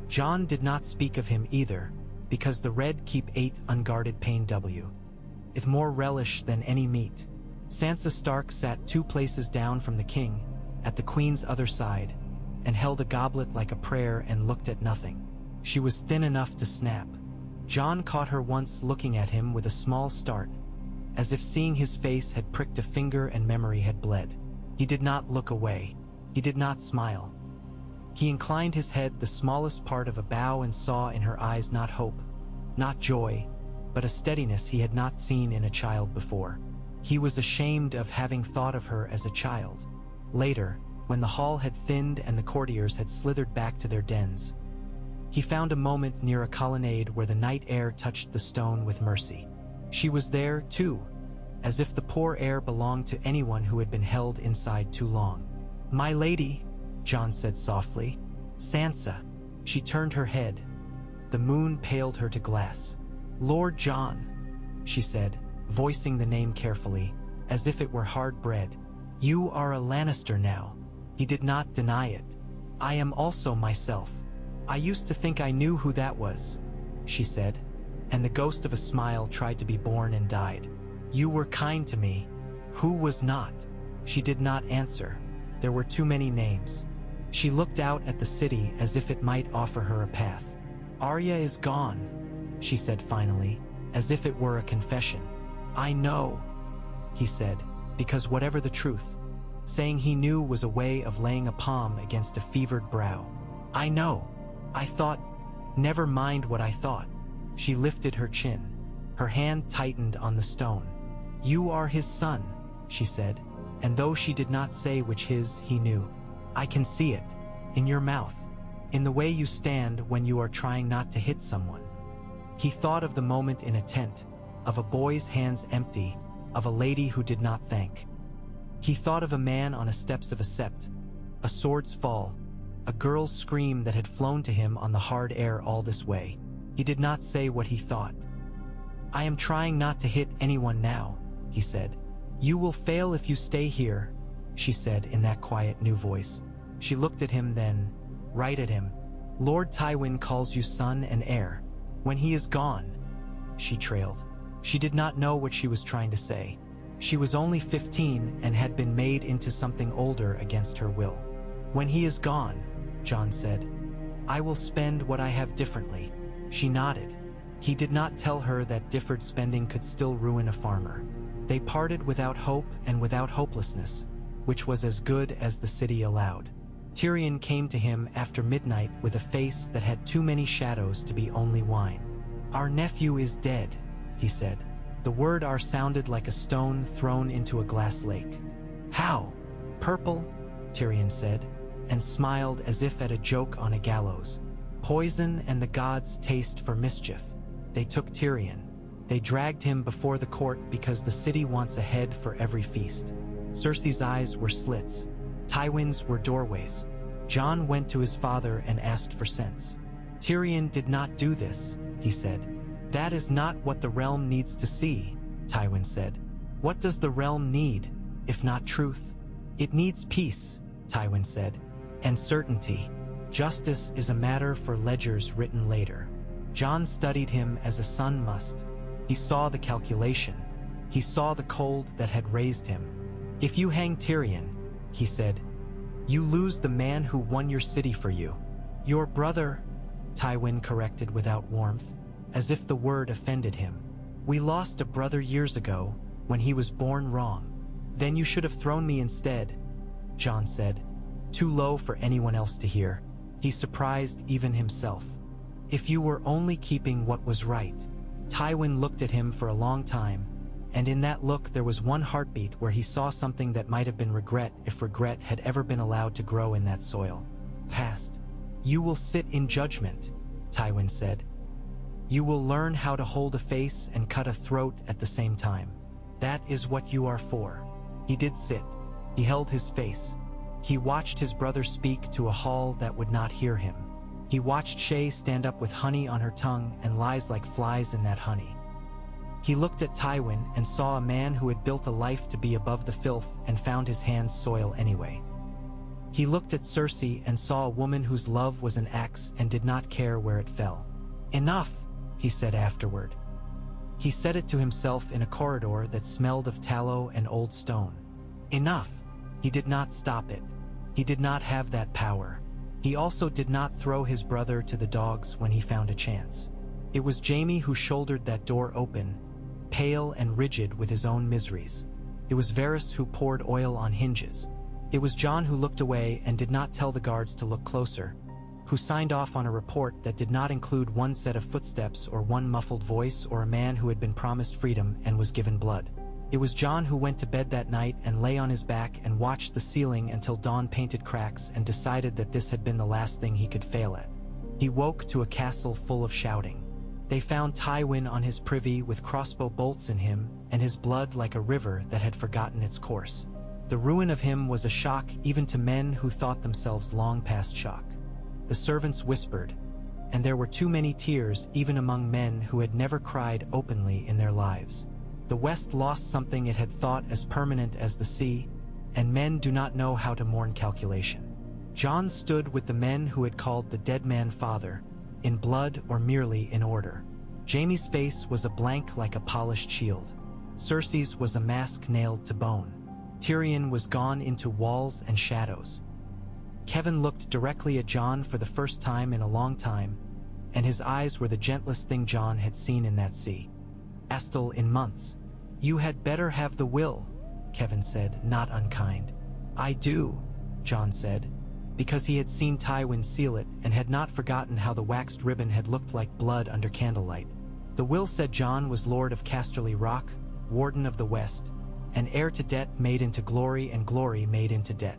Jon did not speak of him either, because the Red Keep ate unguarded pain with more relish than any meat. Sansa Stark sat 2 places down from the king, at the queen's other side, and held a goblet like a prayer and looked at nothing. She was thin enough to snap. Jon caught her once looking at him with a small start, as if seeing his face had pricked a finger and memory had bled. He did not look away. He did not smile. He inclined his head the smallest part of a bow and saw in her eyes not hope, not joy, but a steadiness he had not seen in a child before. He was ashamed of having thought of her as a child. Later, when the hall had thinned and the courtiers had slithered back to their dens, he found a moment near a colonnade where the night air touched the stone with mercy. She was there, too, as if the poor air belonged to anyone who had been held inside too long. "My lady," Jon said softly. "Sansa." She turned her head. The moon paled her to glass. "Lord Jon," she said, voicing the name carefully, as if it were hard bread. "You are a Lannister now." He did not deny it. "I am also myself. I used to think I knew who that was," she said, and the ghost of a smile tried to be born and died. "You were kind to me. Who was not?" She did not answer. There were too many names. She looked out at the city as if it might offer her a path. "Arya is gone," she said finally, as if it were a confession. "I know," he said, "because whatever the truth, saying he knew was a way of laying a palm against a fevered brow. I know. I thought, never mind what I thought. She lifted her chin. Her hand tightened on the stone. You are his son, she said, and though she did not say which his, he knew. I can see it. In your mouth. In the way you stand when you are trying not to hit someone. He thought of the moment in a tent, of a boy's hands empty, of a lady who did not thank. He thought of a man on the steps of a sept, a sword's fall, a girl's scream that had flown to him on the hard air all this way. He did not say what he thought. I am trying not to hit anyone now, he said. You will fail if you stay here, she said in that quiet new voice. She looked at him then, right at him. Lord Tywin calls you son and heir. When he is gone, she trailed. She did not know what she was trying to say. She was only 15 and had been made into something older against her will. When he is gone, Jon said, I will spend what I have differently. She nodded. He did not tell her that differed spending could still ruin a farmer. They parted without hope and without hopelessness, which was as good as the city allowed. Tyrion came to him after midnight with a face that had too many shadows to be only wine. Our nephew is dead, he said. The word "our" sounded like a stone thrown into a glass lake. How? Purple? Tyrion said, and smiled as if at a joke on a gallows. Poison and the gods' taste for mischief. They took Tyrion. They dragged him before the court because the city wants a head for every feast. Cersei's eyes were slits. Tywin's were doorways. Jon went to his father and asked for sense. Tyrion did not do this, he said. That is not what the realm needs to see, Tywin said. What does the realm need, if not truth? It needs peace, Tywin said, and certainty. Justice is a matter for ledgers written later. Jon studied him as a son must. He saw the calculation. He saw the cold that had raised him. If you hang Tyrion, he said, you lose the man who won your city for you. Your brother, Tywin corrected without warmth, as if the word offended him. We lost a brother years ago, when he was born wrong. Then you should have thrown me instead, Jon said, too low for anyone else to hear. He surprised even himself. If you were only keeping what was right. Tywin looked at him for a long time, and in that look there was one heartbeat where he saw something that might have been regret if regret had ever been allowed to grow in that soil. Past. You will sit in judgment, Tywin said. You will learn how to hold a face and cut a throat at the same time. That is what you are for. He did sit. He held his face. He watched his brother speak to a hall that would not hear him. He watched Shae stand up with honey on her tongue and lies like flies in that honey. He looked at Tywin and saw a man who had built a life to be above the filth and found his hands soil anyway. He looked at Cersei and saw a woman whose love was an axe and did not care where it fell. Enough, he said afterward. He said it to himself in a corridor that smelled of tallow and old stone. Enough. He did not stop it. He did not have that power. He also did not throw his brother to the dogs when he found a chance. It was Jaime who shouldered that door open, pale and rigid with his own miseries. It was Varys who poured oil on hinges. It was Jon who looked away and did not tell the guards to look closer, who signed off on a report that did not include one set of footsteps or one muffled voice or a man who had been promised freedom and was given blood. It was Jon who went to bed that night and lay on his back and watched the ceiling until dawn painted cracks and decided that this had been the last thing he could fail at. He woke to a castle full of shouting. They found Tywin on his privy with crossbow bolts in him and his blood like a river that had forgotten its course. The ruin of him was a shock even to men who thought themselves long past shock. The servants whispered, and there were too many tears even among men who had never cried openly in their lives. The West lost something it had thought as permanent as the sea, and men do not know how to mourn calculation. Jon stood with the men who had called the dead man father, in blood or merely in order. Jaime's face was a blank like a polished shield. Cersei's was a mask nailed to bone. Tyrion was gone into walls and shadows. Kevin looked directly at Jon for the first time in a long time, and his eyes were the gentlest thing Jon had seen in that sea. Astel in months. You had better have the will, Kevin said, not unkind. "I do," Jon said, because he had seen Tywin seal it and had not forgotten how the waxed ribbon had looked like blood under candlelight. The will said Jon was Lord of Casterly Rock, Warden of the West, and heir to debt made into glory and glory made into debt.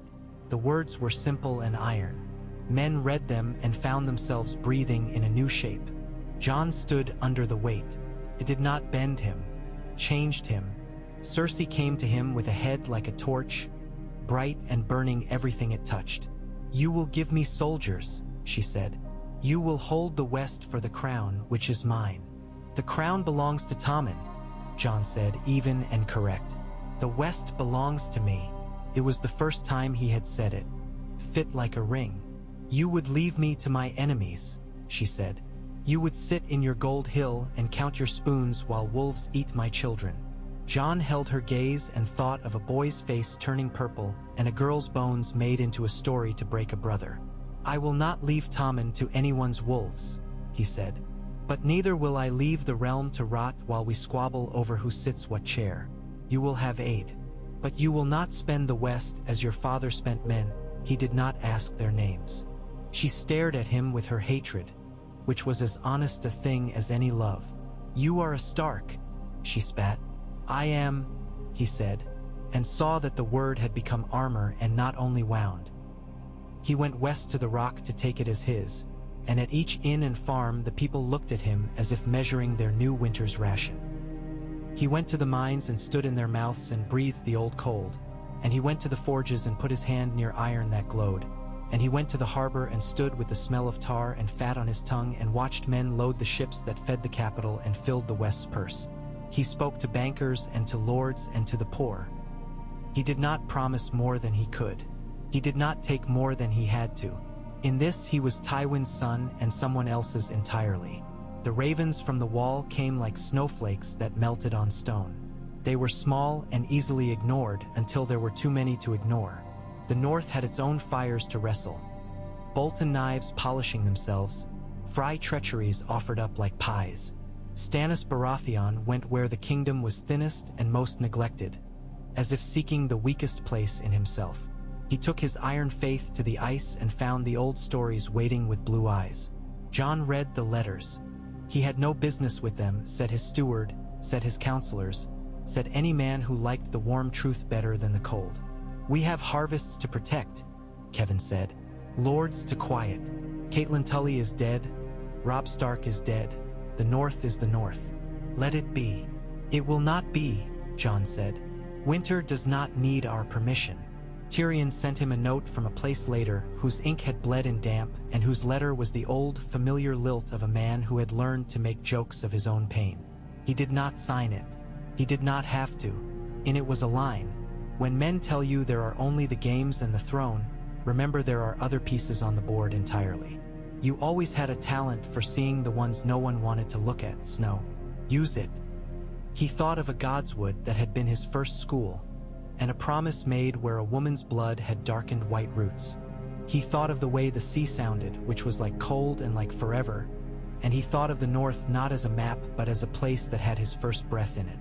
The words were simple and iron. Men read them and found themselves breathing in a new shape. Jon stood under the weight. It did not bend him, changed him. Cersei came to him with a head like a torch, bright and burning everything it touched. "You will give me soldiers," she said. "You will hold the West for the crown, which is mine." "The crown belongs to Tommen," Jon said, even and correct. "The West belongs to me." It was the first time he had said it. Fit like a ring. "You would leave me to my enemies," she said. "You would sit in your gold hill and count your spoons while wolves eat my children." Jon held her gaze and thought of a boy's face turning purple and a girl's bones made into a story to break a brother. "I will not leave Tommen to anyone's wolves," he said. "But neither will I leave the realm to rot while we squabble over who sits what chair. You will have aid. But you will not spend the West as your father spent men." He did not ask their names. She stared at him with her hatred, which was as honest a thing as any love. "You are a Stark," she spat. "I am," he said, and saw that the word had become armor and not only wound. He went west to the rock to take it as his, and at each inn and farm the people looked at him as if measuring their new winter's ration. He went to the mines and stood in their mouths and breathed the old cold, and he went to the forges and put his hand near iron that glowed, and he went to the harbor and stood with the smell of tar and fat on his tongue and watched men load the ships that fed the capital and filled the West's purse. He spoke to bankers and to lords and to the poor. He did not promise more than he could. He did not take more than he had to. In this he was Tywin's son and someone else's entirely. The ravens from the wall came like snowflakes that melted on stone. They were small and easily ignored until there were too many to ignore. The north had its own fires to wrestle. Bolton knives polishing themselves, fry treacheries offered up like pies. Stannis Baratheon went where the kingdom was thinnest and most neglected, as if seeking the weakest place in himself. He took his iron faith to the ice and found the old stories waiting with blue eyes. Jon read the letters. He had no business with them, said his steward, said his counselors, said any man who liked the warm truth better than the cold. "We have harvests to protect," Kevin said. "Lords to quiet. Catelyn Tully is dead. Robb Stark is dead. The North is the North. Let it be." "It will not be," Jon said. "Winter does not need our permission." Tyrion sent him a note from a place later whose ink had bled in damp and whose letter was the old, familiar lilt of a man who had learned to make jokes of his own pain. He did not sign it. He did not have to. In it was a line: "When men tell you there are only the games and the throne, remember there are other pieces on the board entirely. You always had a talent for seeing the ones no one wanted to look at, Snow. Use it." He thought of a godswood that had been his first school, and a promise made where a woman's blood had darkened white roots. He thought of the way the sea sounded, which was like cold and like forever, and he thought of the North not as a map but as a place that had his first breath in it.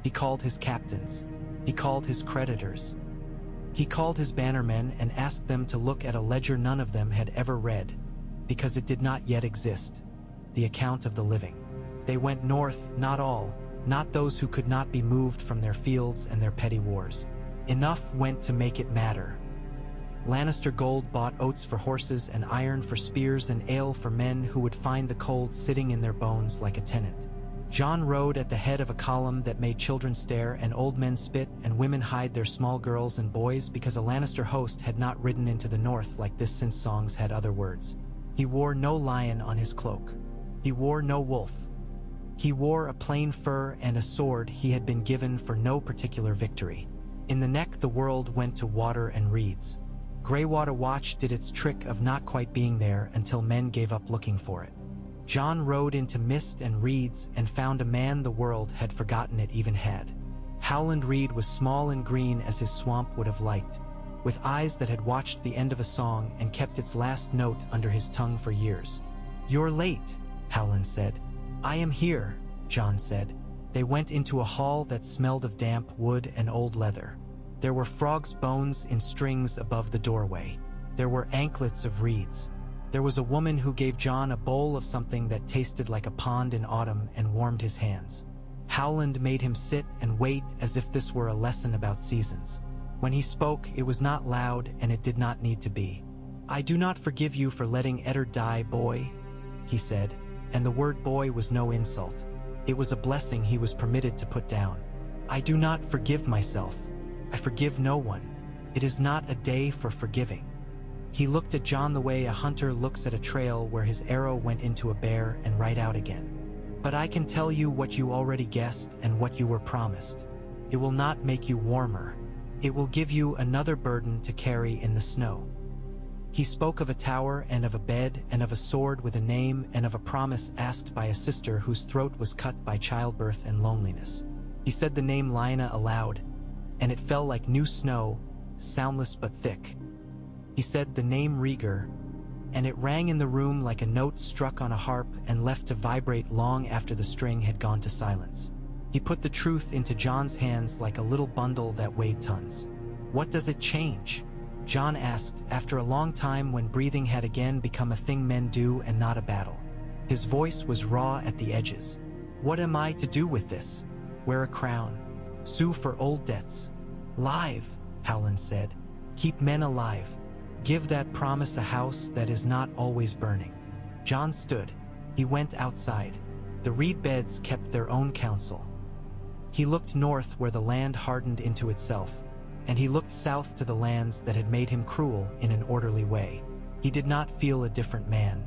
He called his captains. He called his creditors. He called his bannermen and asked them to look at a ledger none of them had ever read, because it did not yet exist: the account of the living. They went north, not all, not those who could not be moved from their fields and their petty wars. Enough went to make it matter. Lannister gold bought oats for horses and iron for spears and ale for men who would find the cold sitting in their bones like a tenant. Jon rode at the head of a column that made children stare and old men spit and women hide their small girls and boys because a Lannister host had not ridden into the North like this since songs had other words. He wore no lion on his cloak. He wore no wolf. He wore a plain fur and a sword he had been given for no particular victory. In the neck the world went to water and reeds. Greywater Watch did its trick of not quite being there until men gave up looking for it. Jon rode into mist and reeds and found a man the world had forgotten it even had. Howland Reed was small and green as his swamp would have liked, with eyes that had watched the end of a song and kept its last note under his tongue for years. "You're late," Howland said. "I am here," Jon said. They went into a hall that smelled of damp wood and old leather. There were frogs' bones in strings above the doorway. There were anklets of reeds. There was a woman who gave Jon a bowl of something that tasted like a pond in autumn and warmed his hands. Howland made him sit and wait as if this were a lesson about seasons. When he spoke, it was not loud and it did not need to be. "I do not forgive you for letting Eddard die, boy," he said, and the word boy was no insult. It was a blessing he was permitted to put down. "I do not forgive myself. I forgive no one. It is not a day for forgiving." He looked at Jon the way a hunter looks at a trail where his arrow went into a bear and right out again. "But I can tell you what you already guessed and what you were promised. It will not make you warmer. It will give you another burden to carry in the snow." He spoke of a tower and of a bed and of a sword with a name and of a promise asked by a sister whose throat was cut by childbirth and loneliness. He said the name Lyanna aloud, and it fell like new snow, soundless but thick. He said the name Rhaegar, and it rang in the room like a note struck on a harp and left to vibrate long after the string had gone to silence. He put the truth into Jon's hands like a little bundle that weighed tons. "What does it change?" Jon asked, after a long time when breathing had again become a thing men do and not a battle. His voice was raw at the edges. "What am I to do with this? Wear a crown? Sue for old debts?" "Live," Howland said. "Keep men alive. Give that promise a house that is not always burning." Jon stood. He went outside. The reed beds kept their own counsel. He looked north where the land hardened into itself, and he looked south to the lands that had made him cruel in an orderly way. He did not feel a different man.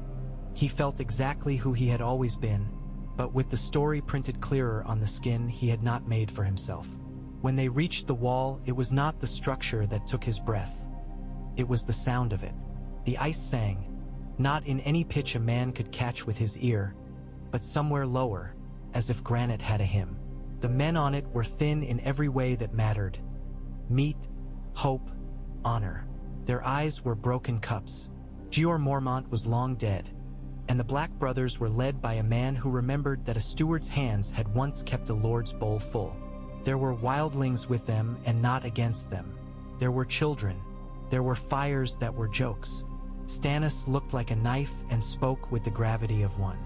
He felt exactly who he had always been, but with the story printed clearer on the skin he had not made for himself. When they reached the wall, it was not the structure that took his breath. It was the sound of it. The ice sang, not in any pitch a man could catch with his ear, but somewhere lower, as if granite had a hymn. The men on it were thin in every way that mattered. Meat, hope, honor. Their eyes were broken cups. Jeor Mormont was long dead, and the Black Brothers were led by a man who remembered that a steward's hands had once kept a lord's bowl full. There were wildlings with them and not against them. There were children. There were fires that were jokes. Stannis looked like a knife and spoke with the gravity of one.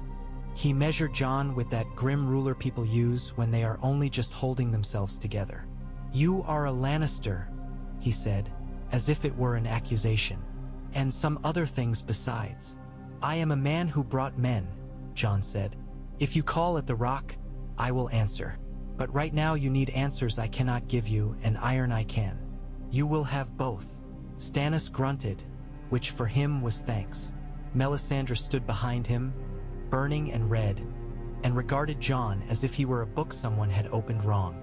He measured Jon with that grim ruler people use when they are only just holding themselves together. "You are a Lannister," he said, as if it were an accusation, "and some other things besides." "I am a man who brought men," Jon said. "If you call at the rock, I will answer. But right now you need answers I cannot give you, and iron I can. You will have both." Stannis grunted, which for him was thanks. Melisandre stood behind him, burning and red, and regarded Jon as if he were a book someone had opened wrong.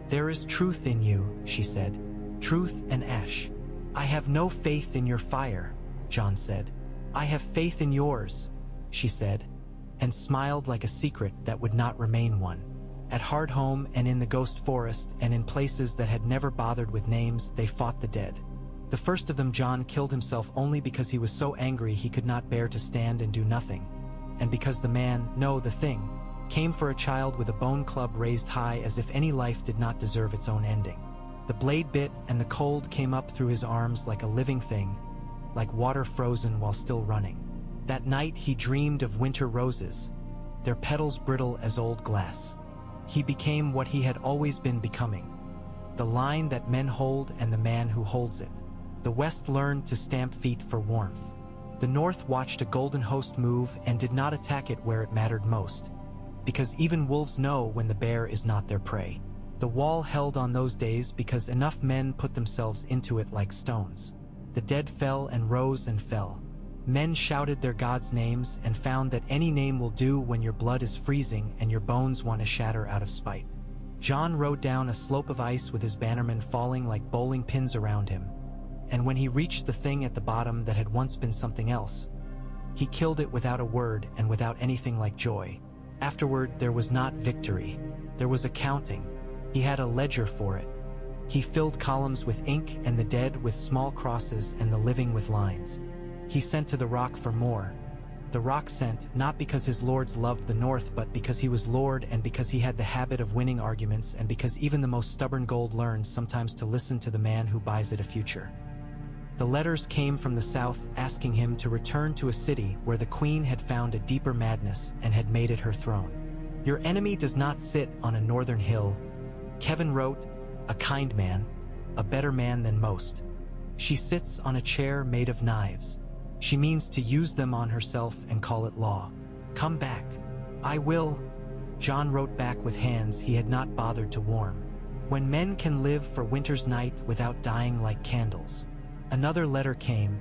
"There is truth in you," she said. "Truth and ash." "I have no faith in your fire," Jon said. "I have faith in yours," she said, and smiled like a secret that would not remain one. At Hardhome and in the Ghost Forest and in places that had never bothered with names, they fought the dead. The first of them, Jon, killed himself only because he was so angry he could not bear to stand and do nothing, and because the man, no, the thing, came for a child with a bone club raised high as if any life did not deserve its own ending. The blade bit and the cold came up through his arms like a living thing, like water frozen while still running. That night he dreamed of winter roses, their petals brittle as old glass. He became what he had always been becoming, the line that men hold and the man who holds it. The West learned to stamp feet for warmth. The North watched a golden host move and did not attack it where it mattered most, because even wolves know when the bear is not their prey. The wall held on those days because enough men put themselves into it like stones. The dead fell and rose and fell. Men shouted their gods' names and found that any name will do when your blood is freezing and your bones want to shatter out of spite. Jon rode down a slope of ice with his bannermen falling like bowling pins around him, and when he reached the thing at the bottom that had once been something else, he killed it without a word and without anything like joy. Afterward, there was not victory. There was accounting. He had a ledger for it. He filled columns with ink and the dead with small crosses and the living with lines. He sent to the rock for more, The rock sent, not because his lords loved the north, but because he was lord, and because he had the habit of winning arguments, and because even the most stubborn gold learns sometimes to listen to the man who buys it a future. The letters came from the south, asking him to return to a city where the queen had found a deeper madness and had made it her throne. Your enemy does not sit on a northern hill, Kevin wrote, a kind man, a better man than most. She sits on a chair made of knives. She means to use them on herself and call it law. Come back. I will. Jon wrote back with hands he had not bothered to warm. When men can live for winter's night without dying like candles. Another letter came,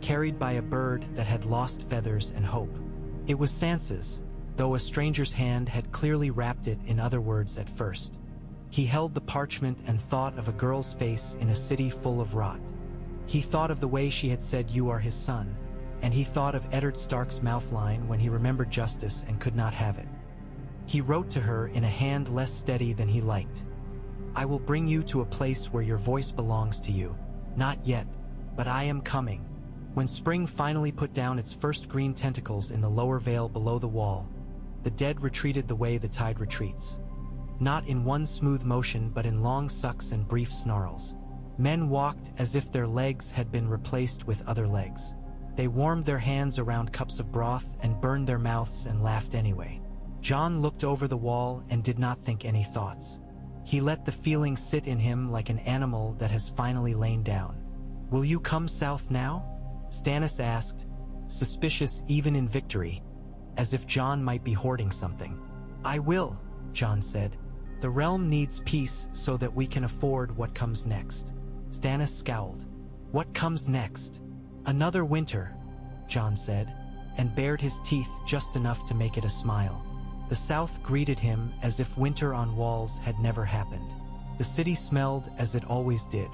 carried by a bird that had lost feathers and hope. It was Sansa's, though a stranger's hand had clearly wrapped it in other words at first. He held the parchment and thought of a girl's face in a city full of rot. He thought of the way she had said, "You are his son," and he thought of Eddard Stark's mouthline when he remembered justice and could not have it. He wrote to her in a hand less steady than he liked. I will bring you to a place where your voice belongs to you. Not yet, but I am coming. When spring finally put down its first green tentacles in the lower vale below the wall, the dead retreated the way the tide retreats. Not in one smooth motion, but in long sucks and brief snarls. Men walked as if their legs had been replaced with other legs. They warmed their hands around cups of broth and burned their mouths and laughed anyway. Jon looked over the wall and did not think any thoughts. He let the feeling sit in him like an animal that has finally lain down. Will you come south now? Stannis asked, suspicious even in victory, as if Jon might be hoarding something. I will, Jon said. The realm needs peace so that we can afford what comes next. Stannis scowled. What comes next? Another winter, Jon said, and bared his teeth just enough to make it a smile. The south greeted him as if winter on walls had never happened. The city smelled as it always did.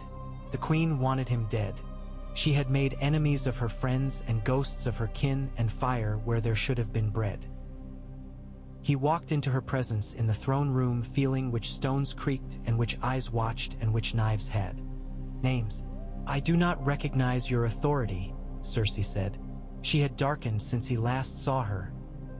The queen wanted him dead. She had made enemies of her friends and ghosts of her kin and fire where there should have been bread. He walked into her presence in the throne room, feeling which stones creaked and which eyes watched and which knives had names. I do not recognize your authority, Cersei said. She had darkened since he last saw her,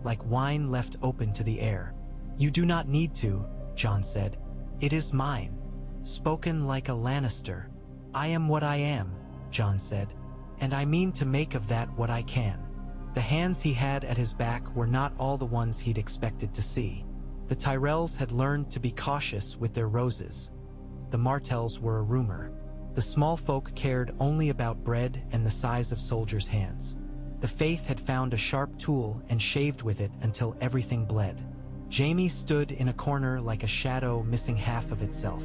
like wine left open to the air. You do not need to, Jon said. It is mine. Spoken like a Lannister. I am what I am, Jon said, and I mean to make of that what I can. The hands he had at his back were not all the ones he'd expected to see. The Tyrells had learned to be cautious with their roses. The Martells were a rumor. The small folk cared only about bread and the size of soldiers' hands. The Faith had found a sharp tool and shaved with it until everything bled. Jaime stood in a corner like a shadow missing half of itself.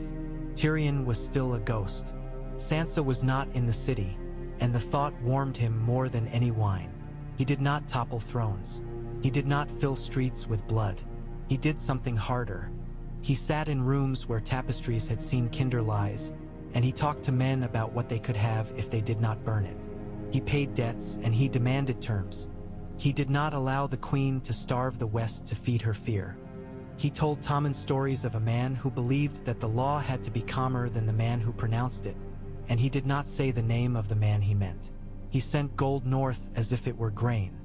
Tyrion was still a ghost. Sansa was not in the city, and the thought warmed him more than any wine. He did not topple thrones. He did not fill streets with blood. He did something harder. He sat in rooms where tapestries had seen kinderlies, and he talked to men about what they could have if they did not burn it. He paid debts, and he demanded terms. He did not allow the queen to starve the West to feed her fear. He told Tommen stories of a man who believed that the law had to be calmer than the man who pronounced it, and he did not say the name of the man he meant. He sent gold north as if it were grain.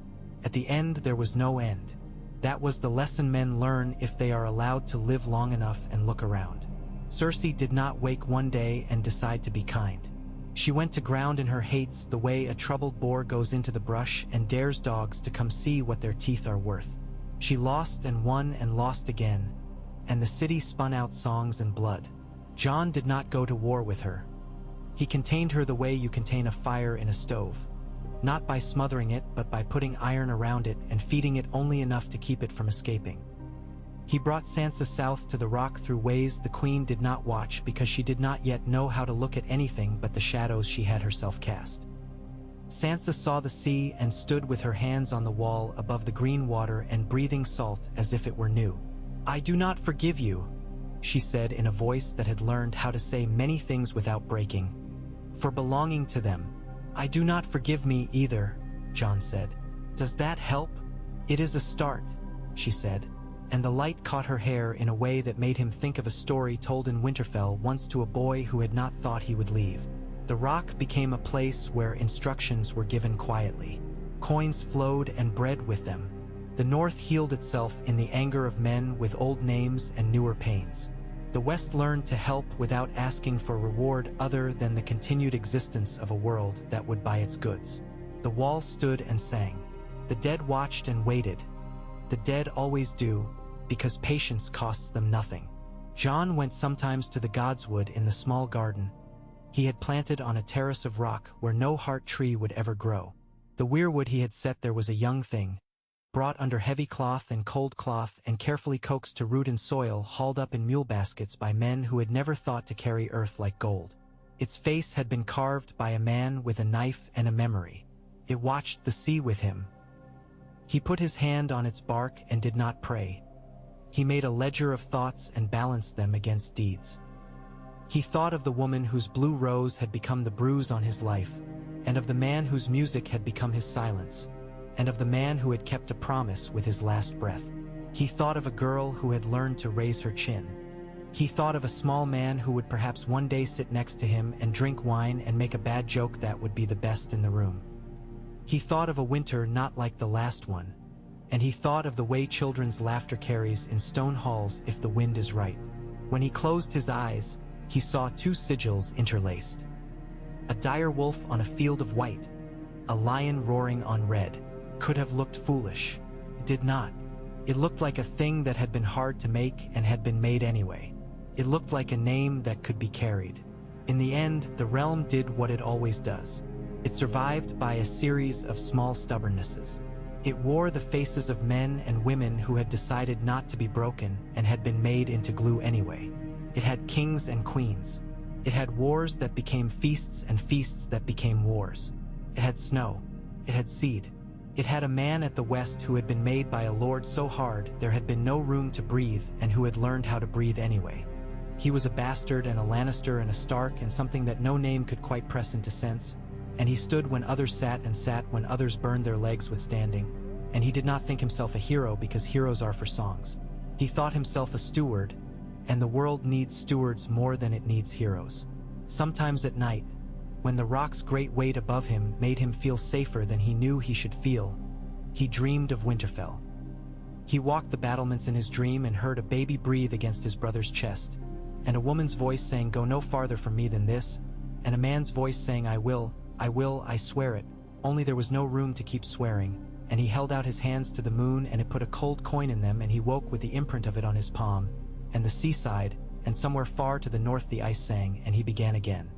At the end there was no end. That was the lesson men learn if they are allowed to live long enough and look around. Cersei did not wake one day and decide to be kind. She went to ground in her hates the way a troubled boar goes into the brush and dares dogs to come see what their teeth are worth. She lost and won and lost again, and the city spun out songs and blood. Jon did not go to war with her. He contained her the way you contain a fire in a stove, not by smothering it, but by putting iron around it and feeding it only enough to keep it from escaping. He brought Sansa south to the rock through ways the queen did not watch because she did not yet know how to look at anything but the shadows she had herself cast. Sansa saw the sea and stood with her hands on the wall above the green water and breathing salt as if it were new. I do not forgive you, she said in a voice that had learned how to say many things without breaking, for belonging to them. I do not forgive me either, Jon said. Does that help? It is a start, she said, and the light caught her hair in a way that made him think of a story told in Winterfell once to a boy who had not thought he would leave. The rock became a place where instructions were given quietly. Coins flowed and bred with them. The North healed itself in the anger of men with old names and newer pains. The West learned to help without asking for reward other than the continued existence of a world that would buy its goods. The wall stood and sang. The dead watched and waited. The dead always do, because patience costs them nothing. Jon went sometimes to the Godswood in the small garden he had planted on a terrace of rock where no heart tree would ever grow. The weirwood he had set there was a young thing, brought under heavy cloth and cold cloth and carefully coaxed to root in soil, hauled up in mule baskets by men who had never thought to carry earth like gold. Its face had been carved by a man with a knife and a memory. It watched the sea with him. He put his hand on its bark and did not pray. He made a ledger of thoughts and balanced them against deeds. He thought of the woman whose blue rose had become the bruise on his life, and of the man whose music had become his silence, and of the man who had kept a promise with his last breath. He thought of a girl who had learned to raise her chin. He thought of a small man who would perhaps one day sit next to him and drink wine and make a bad joke that would be the best in the room. He thought of a winter not like the last one, and he thought of the way children's laughter carries in stone halls if the wind is right. When he closed his eyes, he saw two sigils interlaced. A dire wolf on a field of white, a lion roaring on red. Could have looked foolish. It did not. It looked like a thing that had been hard to make and had been made anyway. It looked like a name that could be carried. In the end, the realm did what it always does. It survived by a series of small stubbornnesses. It wore the faces of men and women who had decided not to be broken and had been made into glue anyway. It had kings and queens. It had wars that became feasts and feasts that became wars. It had snow. It had seed. It had a man at the West who had been made by a lord so hard there had been no room to breathe and who had learned how to breathe anyway. He was a bastard and a Lannister and a Stark and something that no name could quite press into sense, and he stood when others sat and sat when others burned their legs with standing, and he did not think himself a hero because heroes are for songs. He thought himself a steward, and the world needs stewards more than it needs heroes. Sometimes at night, when the rock's great weight above him made him feel safer than he knew he should feel, he dreamed of Winterfell. He walked the battlements in his dream and heard a baby breathe against his brother's chest, and a woman's voice saying, "Go no farther from me than this," and a man's voice saying, I will, I swear it," only there was no room to keep swearing, and he held out his hands to the moon and it put a cold coin in them and he woke with the imprint of it on his palm, and the seaside, and somewhere far to the north the ice sang, and he began again.